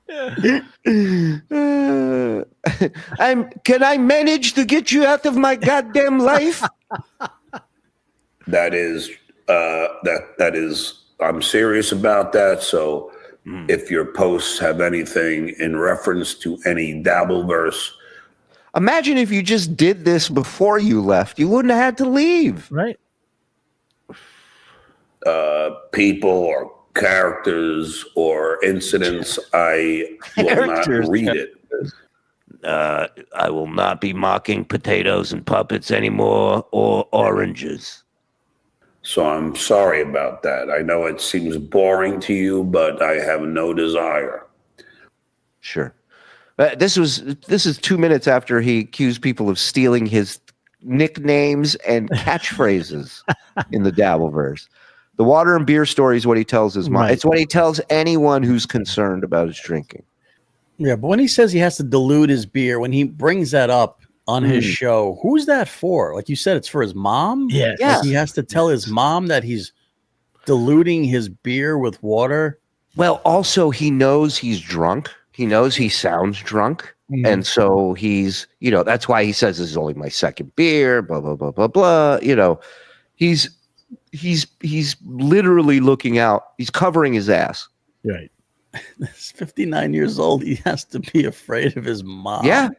Can I manage to get you out of my goddamn life? That is I'm serious about that. So if your posts have anything in reference to any Dabbleverse, imagine if you just did this before you left, you wouldn't have had to leave. Right. People or characters or incidents, I will not read it. I will not be mocking potatoes and puppets anymore, or oranges. So I'm sorry about that. I know it seems boring to you, but I have no desire. Sure. This is 2 minutes after he accused people of stealing his nicknames and catchphrases in the Dabbleverse. The water and beer story is what he tells his mom. Right. It's what he tells anyone who's concerned about his drinking. Yeah, but when he says he has to dilute his beer, when he brings that up on his show, who's that for? Like you said, it's for his mom? Yeah. Like he has to tell his mom that he's diluting his beer with water? Well, also, he knows he's drunk. He knows he sounds drunk. Mm-hmm. And so he's, that's why he says this is only my second beer, blah, blah, blah, blah, blah. He's literally looking out. He's covering his ass. Right. He's 59 years old. He has to be afraid of his mom. Yeah.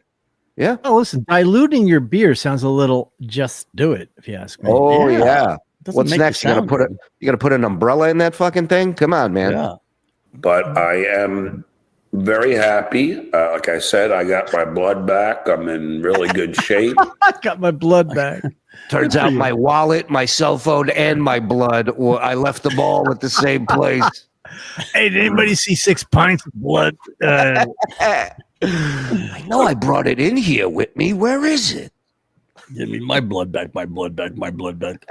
Yeah. Oh, listen, diluting your beer sounds a little just do it, if you ask me. Oh, yeah. What's next? You gotta put an umbrella in that fucking thing? Come on, man. Yeah. But I am very happy. Like I said, I got my blood back. I'm in really good shape. I got my blood back. Turns out my wallet, my cell phone, and my blood, I left them all at the same place. Hey, did anybody see 6 pints of blood? I know I brought it in here with me. Where is it? Give me my blood back, my blood back, my blood back.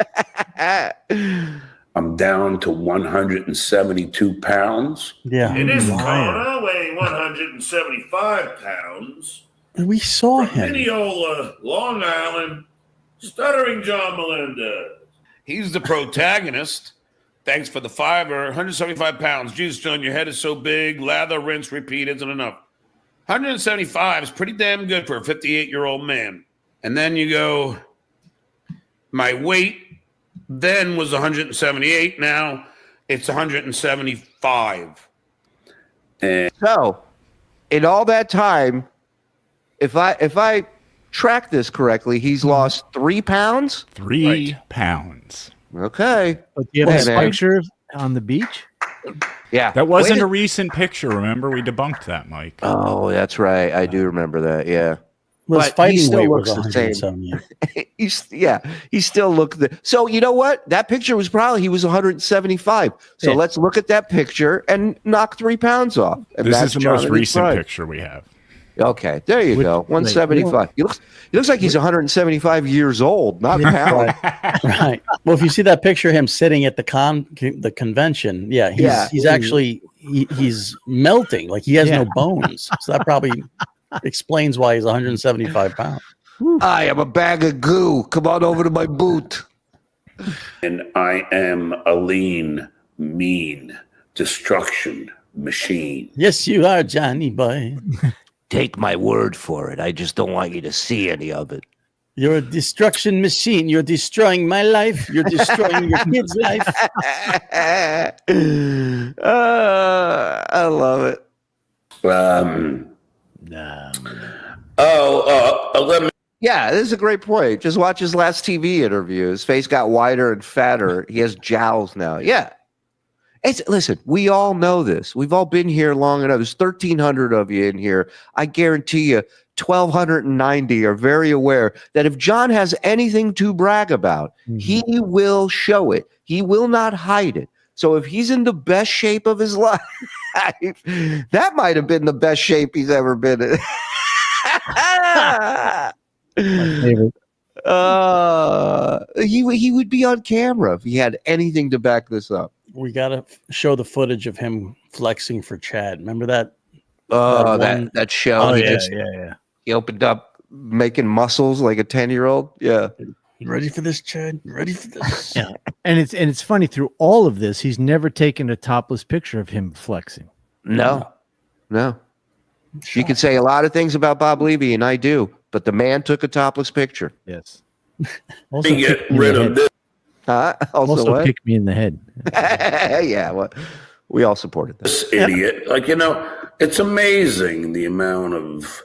I'm down to 172 pounds. Yeah. In this corner, weighing 175 pounds. We saw him. Mineola, Long Island, Stuttering John Melendez. He's the protagonist. Thanks for the $5. 175 pounds. Jesus, John, your head is so big. Lather, rinse, repeat isn't enough. 175 is pretty damn good for a 58-year-old man. And then you go, my weight then was 178. Now it's 175. And so, in all that time, if I track this correctly, he's lost 3 pounds. 3 pounds. Okay. But do you have a picture on the beach? Yeah. That wasn't a recent picture. Remember, we debunked that, Mike. Oh, that's right. I do remember that. Yeah. Well, his fighting weight looks was the same. He still looked so you know what? That picture was probably he was 175. So let's look at that picture and knock 3 pounds off. And this is the most recent picture we have. Okay, there you go. 175. He looks like he's 175 years old, not pound. Right. Well, if you see that picture of him sitting at the convention, he's actually he's melting. Like he has no bones. So that probably explains why he's 175 pounds. I am a bag of goo. Come on over to my boot. And I am a lean, mean destruction machine. Yes, you are, Johnny boy. Take my word for it. I just don't want you to see any of it. You're a destruction machine. You're destroying my life. You're destroying your kid's life. I love it. Let me. Yeah, this is a great point. Just watch his last TV interview. His face got wider and fatter. He has jowls now. Yeah. Listen, we all know this. We've all been here long enough. There's 1,300 of you in here. I guarantee you 1,290 are very aware that if John has anything to brag about, he will show it. He will not hide it. So if he's in the best shape of his life, that might have been the best shape he's ever been in. My favorite. He would be on camera if he had anything to back this up. We gotta show the footage of him flexing for Chad. Remember that? That show. Oh, he yeah. He opened up making muscles like a 10-year-old. Yeah. You ready for this, Chad? You ready for this? Yeah. And it's funny, through all of this, he's never taken a topless picture of him flexing. No. You could say a lot of things about Bob Levy, and I do, but the man took a topless picture. Yes. Also, get rid of this. Also kicked me in the head. Yeah, well, we all supported that. This idiot. Like, it's amazing the amount of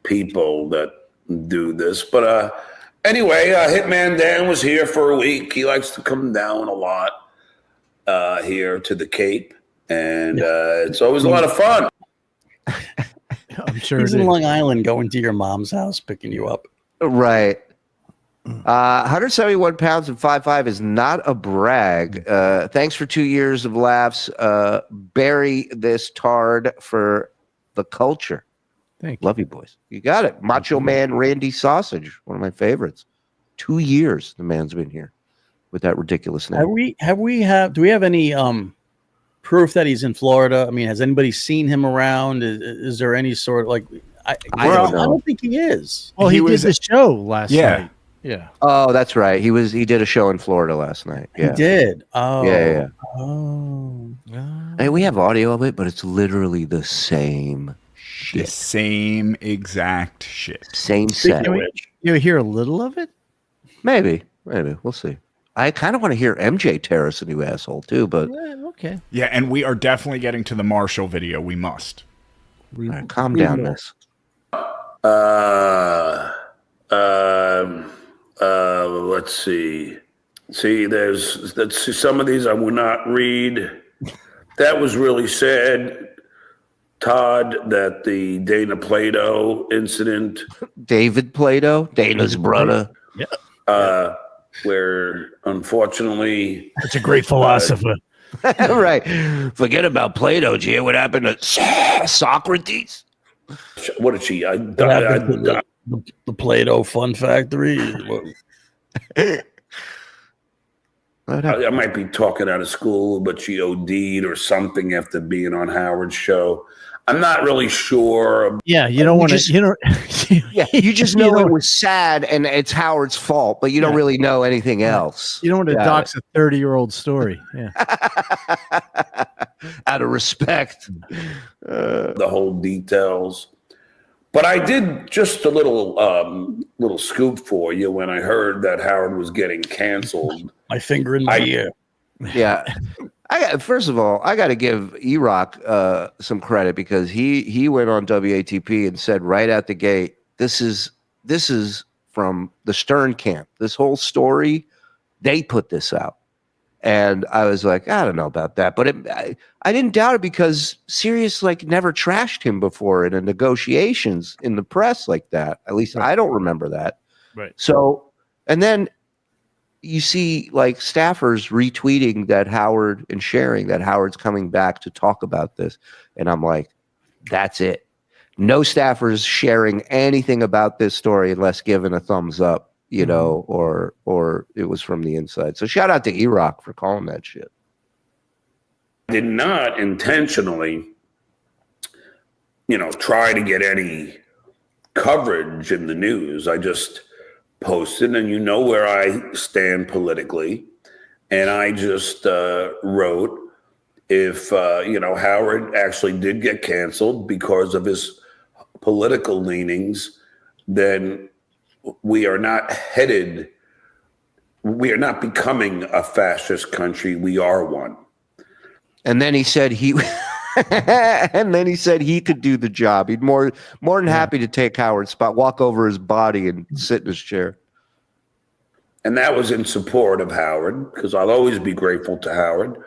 people that do this. But anyway, Hitman Dan was here for a week. He likes to come down a lot here to the Cape, and it's always a lot of fun. I'm sure he's in Long Island going to your mom's house, picking you up. Right. 171 pounds and 5'5" is not a brag. Thanks for 2 years of laughs. Bury this tard for the culture. Thank you. Love you, boys. You got it. Macho Man Randy Sausage, one of my favorites. 2 years the man's been here with that ridiculous name. Do we have any proof that he's in Florida? I mean, has anybody seen him around? Is there any sort of I don't think he is. Well, he did the show last night. Yeah. Oh, that's right. He did a show in Florida last night. Yeah. He did. Oh. Yeah. Oh. Hey, we have audio of it, but it's literally the same shit. The same exact shit. Same set. You hear a little of it? Maybe. We'll see. I kind of want to hear MJ tear us a new asshole too, but okay. Yeah, and we are definitely getting to the Marshall video. We must. Right, calm down, miss. Let's see. Let's see. Some of these I will not read. That was really sad, Todd, that the Dana Plato incident. David Plato, Dana's brother. Yeah. Where unfortunately, it's a great philosopher. Right. Forget about Plato. Did you hear what happened to Socrates? What did she? The Plato Fun Factory. I might be talking out of school, but she OD'd or something after being on Howard's show. I'm not really sure. Yeah, you don't want to. You just know it was sad and it's Howard's fault, but you don't really know anything else. You don't want to dox a 30-year-old story. Yeah. Out of respect, the whole details. But I did just a little scoop for you when I heard that Howard was getting canceled. My finger in my ear. Yeah. First of all, I got to give E-Rock some credit because he went on WATP and said right out the gate, this is from the Stern camp. This whole story, they put this out. And I was like, I don't know about that. But I didn't doubt it because Sirius never trashed him before in negotiations in the press like that. At least I don't remember that. Right. So, and then you see staffers retweeting that Howard and sharing that Howard's coming back to talk about this. And I'm like, that's it. No staffers sharing anything about this story unless given a thumbs up, or it was from the inside. So shout out to E-Rock for calling that shit. I did not intentionally, try to get any coverage in the news. I just posted, and you know where I stand politically, and I just wrote, if Howard actually did get canceled because of his political leanings, then we are not becoming a fascist country. We are one. And then he said he could do the job. He'd more than happy to take Howard's spot, walk over his body and sit in his chair. And that was in support of Howard, because I'll always be grateful to Howard.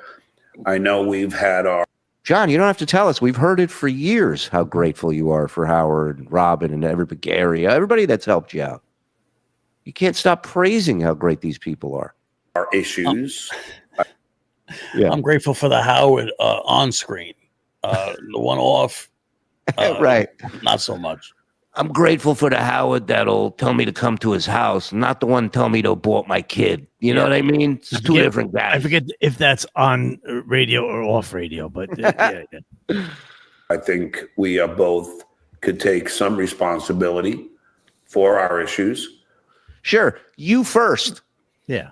I know we've had our... John, you don't have to tell us. We've heard it for years how grateful you are for Howard and Robin and everybody that's helped you out. You can't stop praising how great these people are. Our issues. Yeah. I'm grateful for the Howard on screen. The one off. Right. Not so much. I'm grateful for the Howard that'll tell me to come to his house, not the one tell me to abort my kid. You know what I mean? It's two different guys. I forget if that's on radio or off radio, but yeah. I think we both could take some responsibility for our issues. Sure. You first. Yeah.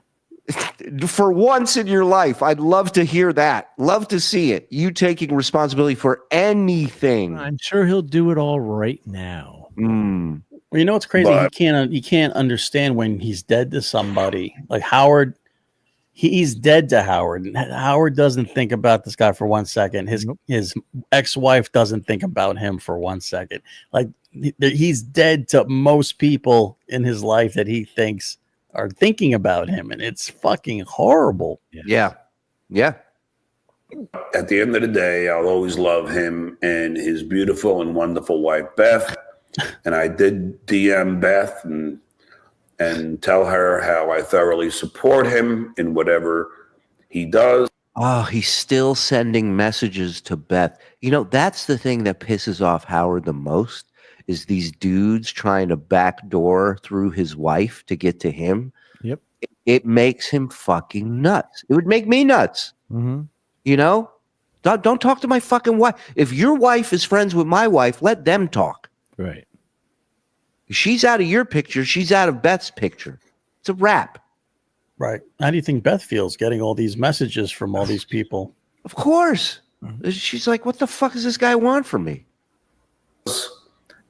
For once in your life, I'd love to hear that. Love to see it. You taking responsibility for anything. I'm sure he'll do it all right now. Well, you know what's crazy? He can't understand when he's dead to somebody. Like Howard, he's dead to Howard. And Howard doesn't think about this guy for 1 second. His ex-wife doesn't think about him for 1 second. Like he's dead to most people in his life that he thinks are thinking about him, and it's fucking horrible. Yeah. At the end of the day, I'll always love him and his beautiful and wonderful wife, Beth. And I did DM Beth and tell her how I thoroughly support him in whatever he does. Oh, he's still sending messages to Beth. You know, that's the thing that pisses off Howard the most, is these dudes trying to backdoor through his wife to get to him. Yep. It makes him fucking nuts. It would make me nuts. Mm-hmm. You know? Don't talk to my fucking wife. If your wife is friends with my wife, let them talk. Right. She's out of your picture. She's out of Beth's picture. It's a wrap. Right. How do you think Beth feels getting all these messages from all these people? Of course. She's like, what the fuck does this guy want from me?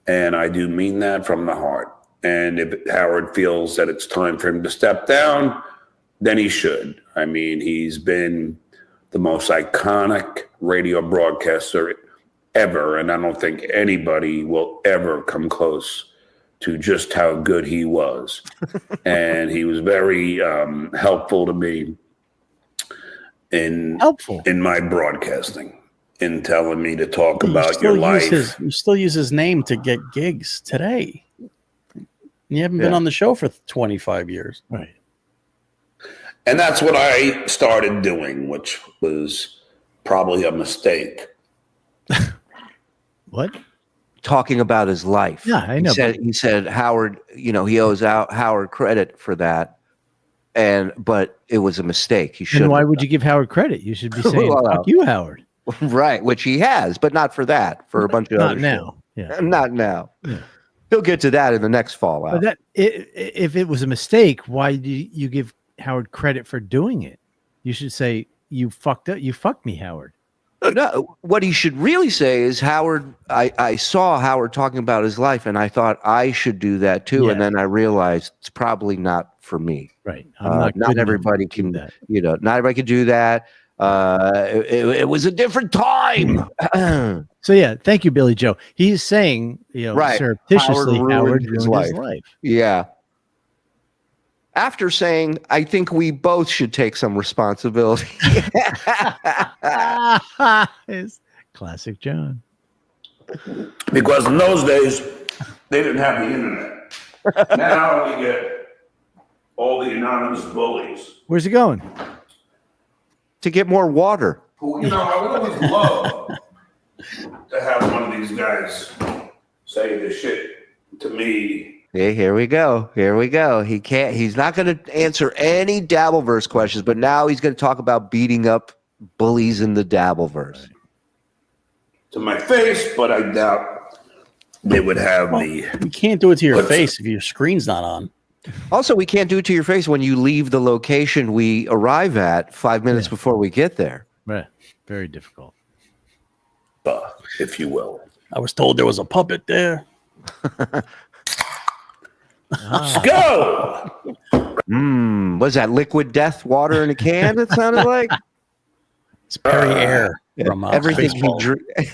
And I do mean that from the heart. And if Howard feels that it's time for him to step down, then he should. I mean, he's been the most iconic radio broadcaster ever. And I don't think anybody will ever come close to just how good he was. And he was very helpful to me in my broadcasting, in telling me to talk about your life. You still use his name to get gigs today. You haven't been on the show for 25 years. Right. And that's what I started doing, which was probably a mistake. What? Talking about his life. Yeah, I know. He said Howard, you know, he owes out Howard credit for that. But it was a mistake. He should. And why would you give Howard credit? You should be saying, fuck you, Howard. Right, which he has, but not for that, for a bunch of other now. Shit. Yeah. Not now. Yeah. He'll get to that in the next Fallout. But if it was a mistake, why do you give Howard credit for doing it? You should say, you fucked up. You fucked me, Howard. No, what he should really say is, Howard, I saw Howard talking about his life, and I thought I should do that too. Yeah. And then I realized it's probably not for me. Right. Not everybody can do that. You know, not everybody can do that. It was a different time. So yeah, thank you, Billy Joe. He's saying, you know, right, surreptitiously Howard ruined his life. Yeah. After saying, I think we both should take some responsibility. It's classic John. Because in those days, they didn't have the internet. Now we get all the anonymous bullies. Where's he going? To get more water. Who, you know, I would always love to have one of these guys say this shit to me. Hey, here we go. He's not going to answer any Dabbleverse questions, but now he's going to talk about beating up bullies in the Dabbleverse. To my face, but I doubt they would have me. You can't do it to your face if your screen's not on. Also, we can't do it to your face when you leave the location we arrive at 5 minutes before we get there. Right. Very difficult. If you will. I was told there was a puppet there. Let's go. Was that liquid death water in a can? It sounded like it's Perrier. From everything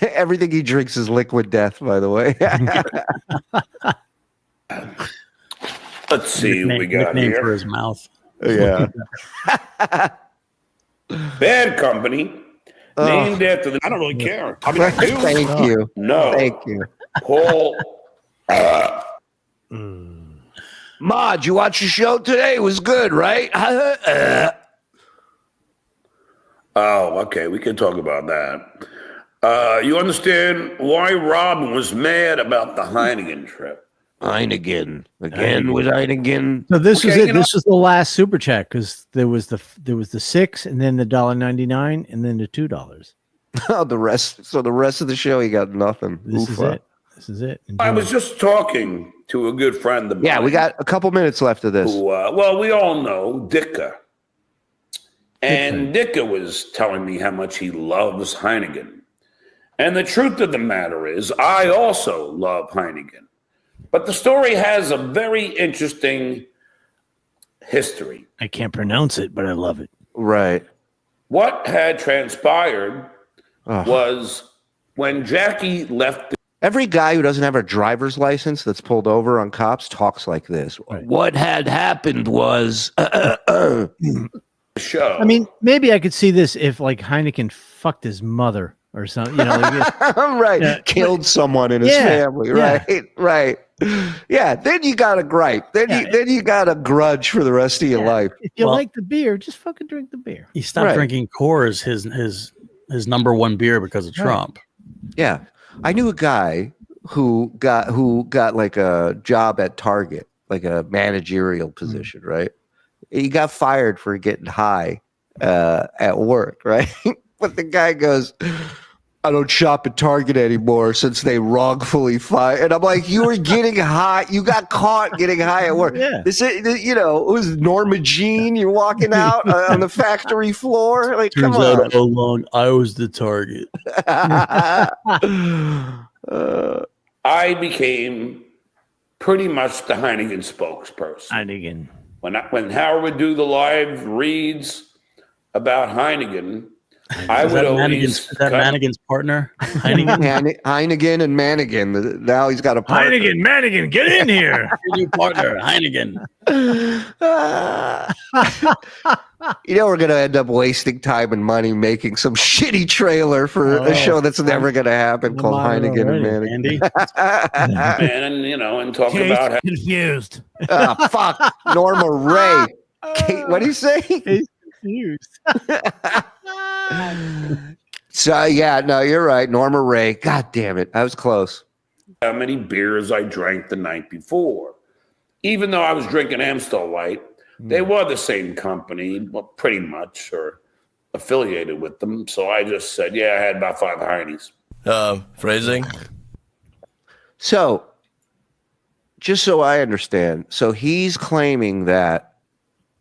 everything he drinks is liquid death. By the way. Let's see what we got here. For his mouth. Yeah. Bad company named after the. I don't really care. I mean, I do. Thank you. No. Thank you. Paul. Ma, did you watch the show today? It was good, right? Oh, okay. We can talk about that. You understand why Robin was mad about the Heineken trip? Heineken again with Heineken. So this was Okay, it. you know- This was the last super chat because there was the $6 and then the $1.99 and then the $2. Oh, the rest. So the rest of the show, he got nothing. This is Oofa. it. This is it. I Enjoy. was just talking to a good friend of mine. Yeah, we got a couple minutes left of this. Who, well, we all know Dicka. And Dicka was telling me how much he loves Heineken. And the truth of the matter is, I also love Heineken. But the story has a very interesting history. I can't pronounce it, but I love it. Right. What had transpired was when Jackie left. Every guy who doesn't have a driver's license that's pulled over on cops talks like this. Right. What had happened was The show. I mean, maybe I could see this if like Heineken fucked his mother or something. You know, like, right. Yeah. Killed someone in his Yeah, family. yeah. Right. Yeah. Then you got a gripe. Then you got a grudge for the rest of your life. if you Well- like the beer, just fucking drink the beer. He stopped Right. drinking Coors, his number one beer because of Trump. Yeah. I knew a guy who got like a job at Target, like a managerial position, right? He got fired for getting high at work, right? But the guy goes, I don't shop at Target anymore since they wrongfully fired. And I'm like, you were getting high. You got caught getting high at work. Yeah. This is, it was Norma Jean. You're walking out on the factory floor. Like, Turns come on. out all along I was the target. I became pretty much the Heineken spokesperson. Heineken. When Howard would do the live reads about Heineken, I Is would that always Manigan's partner? Heineken? Heineken and Manigan. Now he's got a partner. Manigan, get in here. Your new partner, Heineken. We're going to end up wasting time and money making some shitty trailer for a show that's never going to happen called on it Heineken and already, Manigan. Andy? and talk about how confused. Fuck. Norma Ray. Kate, what do you say? Confused. So, yeah, no, you're right. Norma Ray. God damn it. I was close. many beers I drank the night before. Even though I was drinking Amstel Light, they were the same company, well, pretty much, or affiliated with them. So I just said, yeah, I had about 5 Heinies. Phrasing? So, just so I understand, so he's claiming that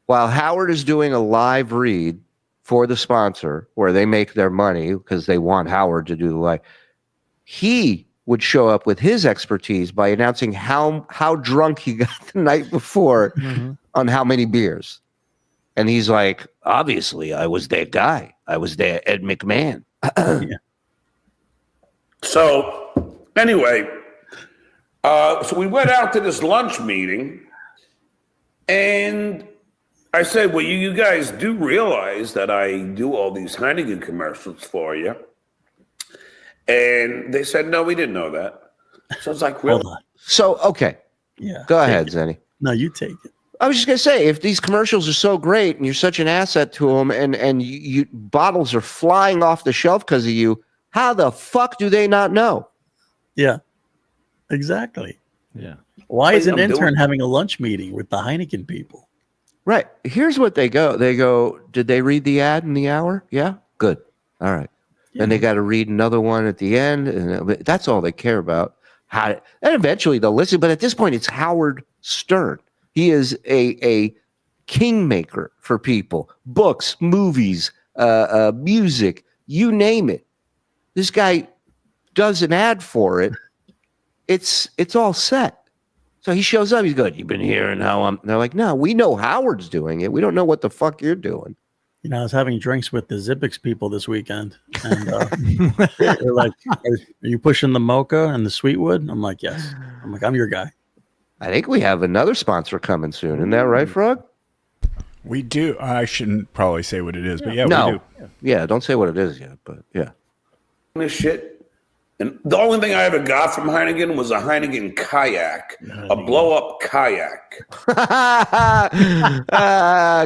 while Howard is doing a live read for the sponsor where they make their money because they want Howard to do the live, he would show up with his expertise by announcing how drunk he got the night before on how many beers. And he's like, obviously, I was that guy. I was that Ed McMahon. Yeah. So anyway, so we went out to this lunch meeting, and I said, well, you guys do realize that I do all these Heineken commercials for you. And they said, no, we didn't know that. So I was like, really? Hold on. So, okay. Yeah. Go take ahead, it. Zenny. No, you take it. I was just going to say, if these commercials are so great and you're such an asset to them and you bottles are flying off the shelf because of you, how the fuck do they not know? Yeah. Exactly. Yeah. Why is an I'm intern doing- having a lunch meeting with the Heineken people? Right. Here's what they go. They go, did they read the ad in the hour? Yeah. Good. All right. Then they got to read another one at the end. And that's all they care about. And eventually they'll listen. But at this point, it's Howard Stern. He is a kingmaker for people. Books, movies, music, you name it. This guy does an ad for it. It's all set. So he shows up. He's good. You've been hearing how I'm. They're like, no, we know Howard's doing it. We don't know what the fuck you're doing. You know, I was having drinks with the Zippix people this weekend, and they're like, "Are you pushing the mocha and the Sweetwood?" I'm like, "Yes." I'm like, "I'm your guy." I think we have another sponsor coming soon. Isn't that right, Frog? We do. I shouldn't probably say what it is, but yeah, No. we do. Yeah, don't say what it is yet, but yeah. This shit. And the only thing I ever got from Heineken was a Heineken kayak, a blow-up kayak.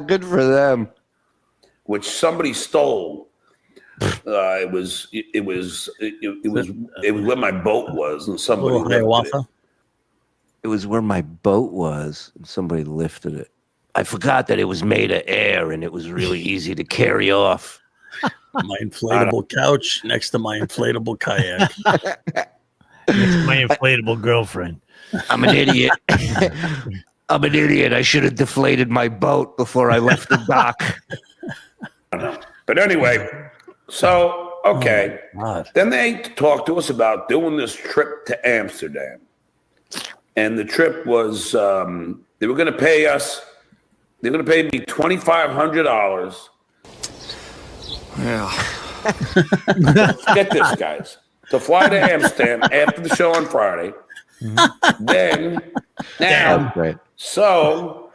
Good for them. Which somebody stole. It was where my boat was, and somebody lifted it. It was where my boat was, and somebody lifted it. I forgot that it was made of air, and it was really easy to carry off. My inflatable couch next to my inflatable kayak. Next to my inflatable girlfriend. I'm an idiot. I'm an idiot. I should have deflated my boat before I left the dock. But anyway, so, okay. Then they talked to us about doing this trip to Amsterdam. And the trip was, they were going to pay us, they were going to pay me $2,500. Yeah. Get this, guys. To fly to Amsterdam after the show on Friday. Then, now, Right. so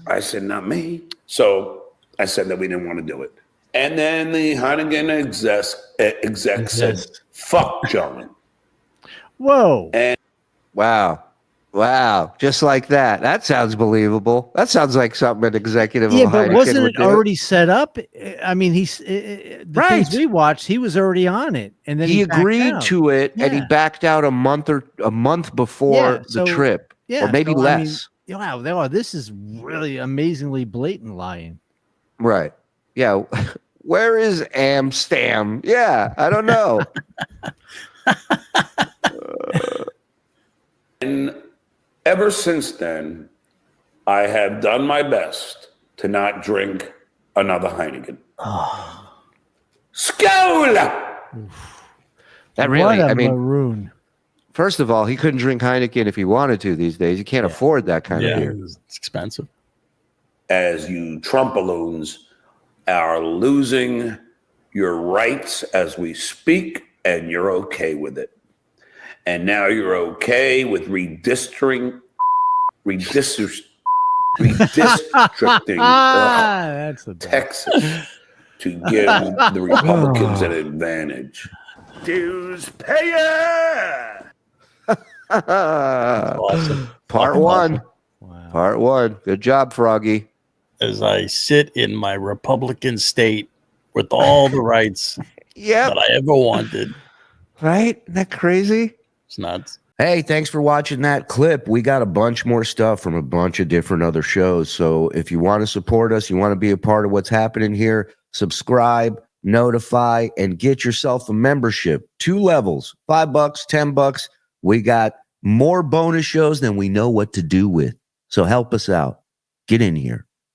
I said, not me. So I said that we didn't want to do it. And then the Heineken exec said, fuck John. Whoa. And Wow. Just like that. That sounds believable. That sounds like something an executive of but Heineken wasn't would it do. already set up? I mean, the things we watched, he was already on it, and then he agreed out. to it, and he backed out a month before the trip, or maybe less. I mean, wow, this is really amazingly blatant lying. Right? Yeah. Where is Amsterdam? Yeah, I don't know. And ever since then, I have done my best to not drink another Heineken. Skål! That really, what a I mean, maroon. First of all, he couldn't drink Heineken if he wanted to these days. He can't afford that kind of beer. It's expensive. As you Trumpaloons are losing your rights as we speak, and you're okay with it. And now you're okay with redistricting That's the Texas to give the Republicans an advantage. Dues payer. Awesome. Part one. Wow. Part one. Good job, Froggy. As I sit in my Republican state with all the rights that I ever wanted. Right? Isn't that crazy? It's nuts. Hey, thanks for watching that clip. We got a bunch more stuff from a bunch of different other shows. So if you want to support us, you want to be a part of what's happening here, subscribe, notify, and get yourself a membership. 2 levels, $5, $10. We got more bonus shows than we know what to do with. So help us out. Get in here.